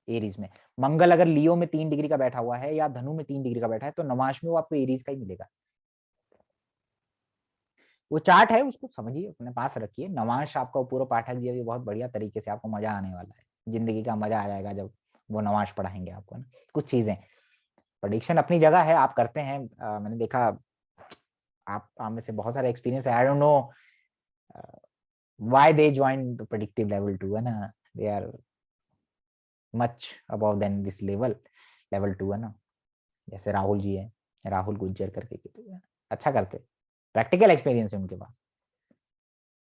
एरीज में। मंगल अगर लियो में 3 डिग्री का बैठा हुआ है या धनु में 3 डिग्री का बैठा है, तो नवांश में वो आपको एरीज का ही मिलेगा। वो चार्ट है, उसको समझिए, अपने पास रखिए। नवांश आपका पूरा पाठक जी अभी बहुत बढ़िया तरीके से, आपको मजा आने वाला है, जिंदगी का मजा आ जाएगा जब वो नवांश पढ़ाएंगे आपको ना। कुछ चीजें प्रेडिक्शन अपनी जगह है, आप करते हैं। मैंने देखा आप में से बहुत सारे एक्सपीरियंस है। I don't know why they join the predictive level 2 है ना, they are much above than this level 2 है ना। जैसे राहुल जी है, राहुल गुज्जर करके, अच्छा करते, प्रैक्टिकल एक्सपीरियंस है उनके पास,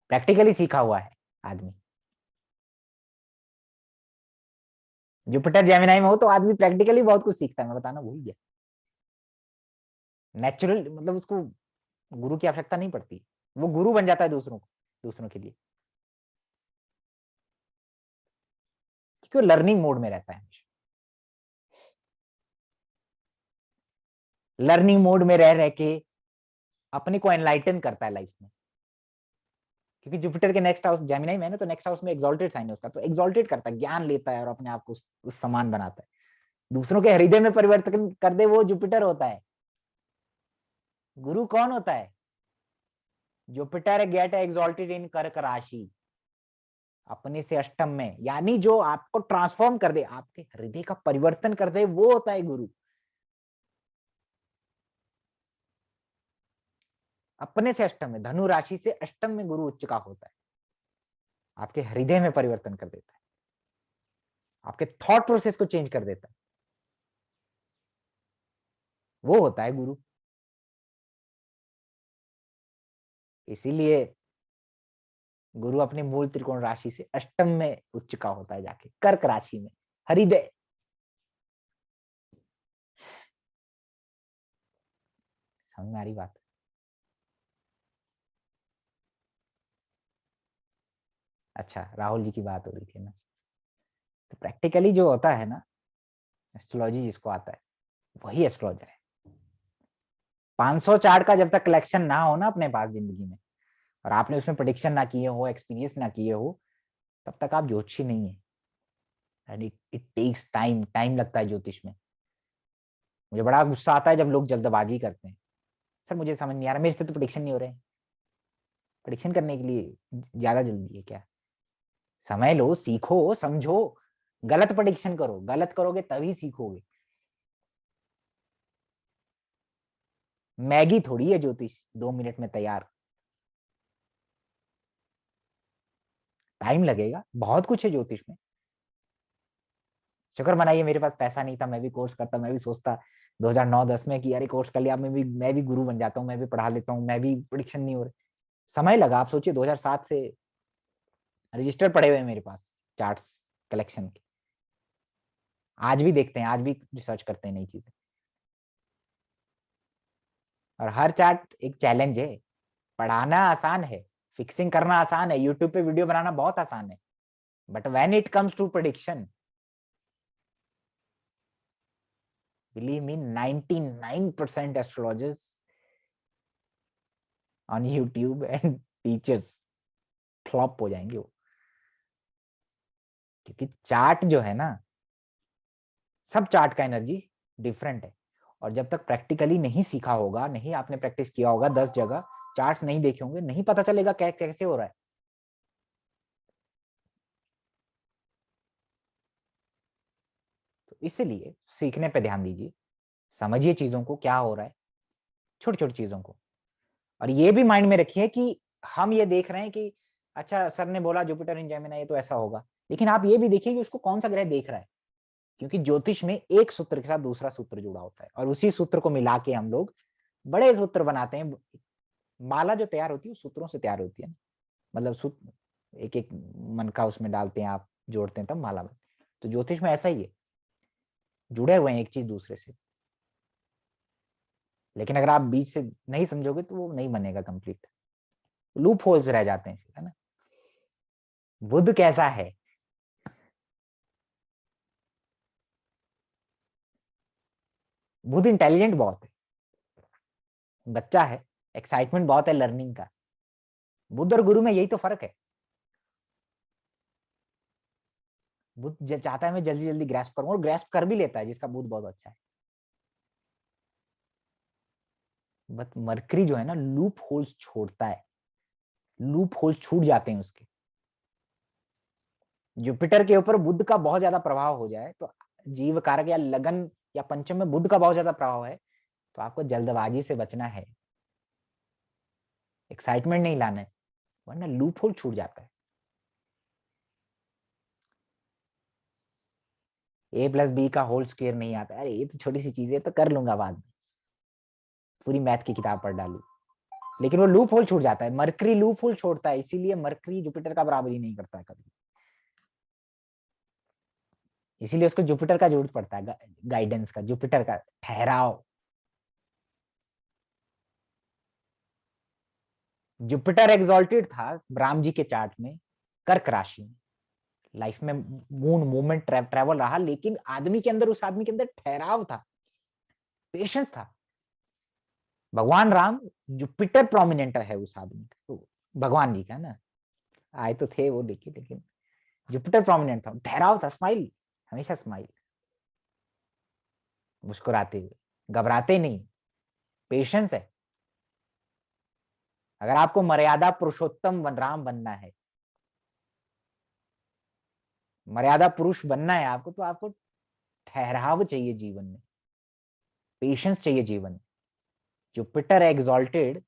प्रैक्टिकली सीखा हुआ है आदमी। जुपिटर जेमिनी में हो तो आदमी प्रैक्टिकली बहुत कुछ सीखता है, मैं बताना भूल गया। नेचुरल मतलब उसको गुरु की आवश्यकता नहीं पड़ती, वो गुरु बन जाता है दूसरों के लिए, क्योंकि वो लर्निंग मोड में रहता है हमेशा। लर्निंग मोड में रह के अपने को एनलाइटन करता है लाइफ में, क्योंकि जुपिटर के नेक्स्ट हाउस जेमिनी में है ना, तो नेक्स्ट हाउस में एक्सॉल्टेड साइन है उसका, तो एक्सॉल्टेड करता है, ज्ञान लेता है और अपने आप को उस समान बनाता है। दूसरों के हृदय में परिवर्तन कर दे, वो जुपिटर होता है। गुरु कौन होता है? जुपिटर गेट एक्सॉल्टेड इन कर्क राशि, अपने से अष्टम में, यानी जो आपको ट्रांसफॉर्म कर दे, आपके हृदय का परिवर्तन कर दे, वो होता है गुरु। अपने से अष्टम में, धनु राशि से अष्टम में गुरु उच्च का होता है, आपके हृदय में परिवर्तन कर देता है, आपके थॉट प्रोसेस को चेंज कर देता है, वो होता है गुरु। इसीलिए गुरु अपने मूल त्रिकोण राशि से अष्टम में उच्च का होता है, जाके कर्क राशि में हृदय। समझ में आ रही बात? अच्छा, राहुल जी की बात हो रही थी ना, तो प्रैक्टिकली जो होता है ना, एस्ट्रोलॉजी जिसको आता है वही एस्ट्रोलॉजर है। 500 चार्ट का जब तक कलेक्शन ना हो ना अपने पास जिंदगी में, और आपने उसमें प्रेडिक्शन ना किए हो, एक्सपीरियंस ना किए हो, तब तक आप ज्योतिषी नहीं है। एंड इट टेक्स टाइम लगता है ज्योतिष में। मुझे बड़ा गुस्सा आता है जब लोग जल्दबाजी करते हैं, सर मुझे समझ नहीं आ रहा, मेरे से तो प्रेडिक्शन नहीं हो रहे। प्रेडिक्शन करने के लिए ज्यादा जल्दी है क्या? समय लो, सीखो, समझो, गलत प्रेडिक्शन करो, गलत करोगे तभी सीखोगे। मैगी थोड़ी है ज्योतिष 2 मिनट में तैयार, टाइम लगेगा, बहुत कुछ है ज्योतिष में। शुक्र मनाइए मेरे पास पैसा नहीं था, मैं भी कोर्स करता, मैं भी सोचता 2009-10 में कि अरे कोर्स कर लिया, मैं भी गुरु बन जाता हूँ, मैं भी पढ़ा लेता हूँ, मैं भी प्रेडिक्शन नहीं हो रहे। समय लगा। आप सोचिए 2007 से रजिस्टर पड़े हुए हैं मेरे पास चार्ट्स कलेक्शन के, आज भी देखते हैं, आज भी रिसर्च करते हैं नई चीजें। और हर चार्ट एक चैलेंज है। पढ़ाना आसान है, फिक्सिंग करना आसान है, यूट्यूब पे वीडियो बनाना बहुत आसान है, but when it comes to prediction, believe me, 99% astrologers on YouTube and teachers flop हो जाएंगे वो। क्योंकि चार्ट जो है ना, सब चार्ट का एनर्जी डिफरेंट है, और जब तक प्रैक्टिकली नहीं सीखा होगा, नहीं आपने प्रैक्टिस किया होगा 10 जगह, चार्ट्स नहीं देखे होंगे, नहीं पता चलेगा कैसे हो रहा है। तो इसलिए सीखने पे ध्यान दीजिए, समझिए चीजों को, क्या हो रहा है, छोटी छोटी चीजों को। और ये भी माइंड में रखिए कि हम ये देख रहे हैं कि अच्छा सर ने बोला जुपिटर इन जेमिनी ये तो ऐसा होगा, लेकिन आप ये भी देखिए कि उसको कौन सा ग्रह देख रहा है, क्योंकि ज्योतिष में एक सूत्र के साथ दूसरा सूत्र जुड़ा होता है, और उसी सूत्र को मिला के हम लोग बड़े सूत्र बनाते हैं। माला जो तैयार होती है सूत्रों से तैयार होती है, मतलब सूत्र एक एक मन का उसमें डालते हैं आप, जोड़ते हैं, तब माला बनती है। तो ज्योतिष में ऐसा ही है, जुड़े हुए हैं एक चीज दूसरे से, लेकिन अगर आप बीच से नहीं समझोगे तो वो नहीं बनेगा कंप्लीट, लूप होल्स रह जाते हैं, है ना। बुध कैसा है, बुध इंटेलिजेंट बहुत है, बच्चा है, एक्साइटमेंट बहुत है लर्निंग का। बुध और गुरु में यही तो फर्क है, बुध चाहता है मैं जल्दी जल्दी ग्रैस्प करूं, और ग्रैस्प कर भी लेता है जिसका बुध बहुत अच्छा है। बट मरकरी जो है ना, लूप होल्स छोड़ता है, लूप होल्स छूट जाते हैं उसके। जुपिटर के ऊपर बुध का बहुत ज्यादा प्रभाव हो जाए तो जीव कारक या लगन या पंचम में बुध का बहुत ज्यादा प्रभाव है, तो आपको जल्दबाजी से बचना है, एक्साइटमेंट नहीं लाना है, वरना लूप होल छूट जाता है। a+b का होल स्क्वायर नहीं आता, अरे ये तो छोटी सी चीज है, तो कर लूंगा बाद में, पूरी मैथ की किताब पढ़ डाली, लेकिन वो लूप होल छूट जाता है। मरकरी लूप होल छोड़ता है, इसीलिए मरकरी जुपिटर का बराबरी नहीं करता है कभी, इसीलिए उसको जुपिटर का जरूरत पड़ता है, गाइडेंस का, जुपिटर का ठहराव। जुपिटर एग्जॉल्टेड था राम जी के चार्ट में कर्क राशि में, लाइफ में मून मूवमेंट ट्रैवल रहा, लेकिन आदमी के अंदर, उस आदमी के अंदर ठहराव था, पेशेंस था। भगवान राम जुपिटर प्रोमिनेंट है उस आदमी का, तो भगवान जी का ना, आए तो थे वो देखिए, लेकिन जुपिटर प्रोमिनेंट था, ठहराव था, स्माइल, हमेशा स्माइल, मुस्कुराते हुए, घबराते नहीं, पेशेंस है। अगर आपको मर्यादा पुरुषोत्तम राम बनना है, मर्यादा पुरुष बनना है आपको, तो आपको ठहराव चाहिए जीवन में, पेशेंस चाहिए जीवन में। जुपिटर एग्जॉल्टेड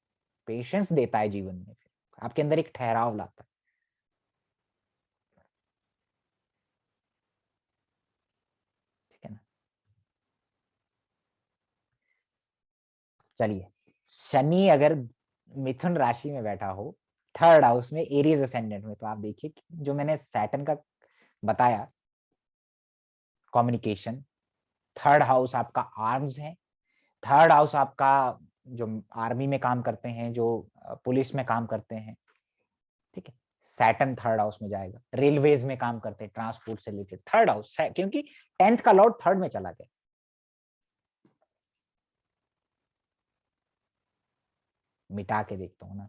पेशेंस देता है जीवन में, आपके अंदर एक ठहराव लाता है। ठीक है ना। चलिए, शनि अगर मिथुन राशि में बैठा हो, थर्ड हाउस में, एरीज असेंडेंट में, तो आप देखिए जो मैंने सैटर्न का बताया, कम्युनिकेशन, थर्ड हाउस आपका आर्म्स है, थर्ड हाउस आपका जो आर्मी में काम करते हैं, जो पुलिस में काम करते हैं, ठीक है, सैटर्न थर्ड हाउस में जाएगा। रेलवेज में काम करते हैं, ट्रांसपोर्ट से रिलेटेड, थर्ड हाउस, क्योंकि 10th का लॉर्ड थर्ड में चला गया। मिटा के देखता हूं ना,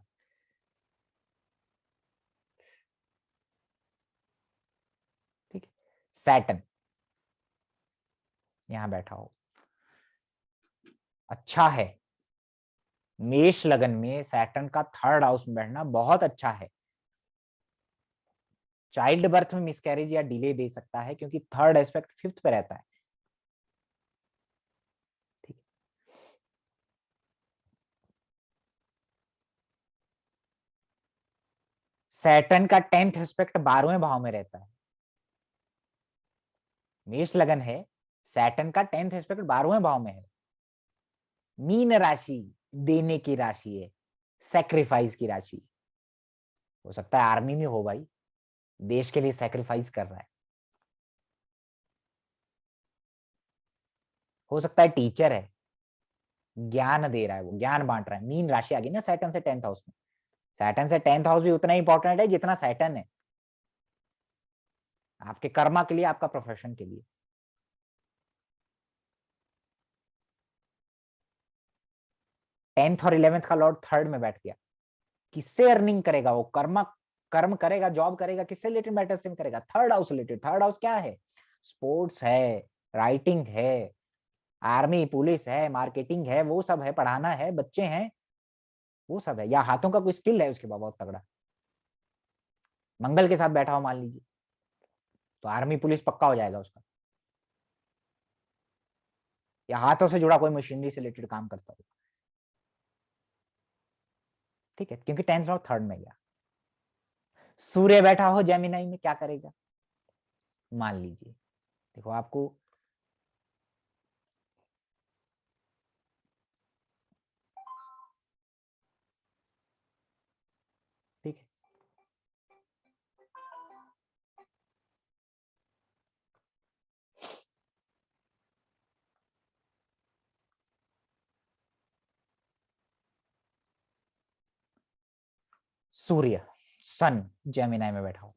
ठीक है, सैटर्न यहां बैठा हो, अच्छा है। मेष लगन में सैटर्न का थर्ड हाउस में बैठना बहुत अच्छा है। चाइल्ड बर्थ में मिसकैरेज या डिले दे सकता है, क्योंकि थर्ड एस्पेक्ट फिफ्थ पे रहता है, ठीक है। सैटर्न का 10th एस्पेक्ट 12वें भाव में रहता है, मेष लगन है, सैटर्न का 10th एस्पेक्ट 12वें भाव में है। मीन राशि देने की राशि है, सैक्रिफाइस की राशि। हो सकता है आर्मी में हो भाई, देश के लिए सैक्रिफाइस कर रहा है, हो सकता है टीचर है, ज्ञान दे रहा है, वो ज्ञान बांट रहा है। मीन राशि आ गई ना सैटर्न से 10th हाउस में, सैटर्न से 10th हाउस भी उतना इंपॉर्टेंट है जितना सैटर्न है, आपके कर्मा के लिए, आपका प्रोफेशन के लिए। टेंथ और 11th का लॉर्ड थर्ड में बैठ गया, किससे अर्निंग करेगा वो, कर्मा कर्म करेगा, जॉब करेगा, किससे रिलेटेड मैटर से करेगा? Third house related. Third house क्या है? स्पोर्ट्स है, राइटिंग है, आर्मी पुलिस है, मार्केटिंग है, वो सब है, पढ़ाना है, बच्चे हैं, वो सब है। या हाथों का कोई स्किल है उसके पास बहुत तगड़ा, मंगल के साथ बैठा हो मान लीजिए, तो आर्मी पुलिस पक्का हो जाएगा उसका। या हाथों से जुड़ा कोई मशीनरी से रिलेटेड काम करता हो, ठीक है, क्योंकि 10th और 3rd में गया। सूर्य बैठा हो जेमिनाई में, क्या करेगा? मान लीजिए, देखो आपको ठीक है, सूर्य सन जेमिनाई में बैठा हो,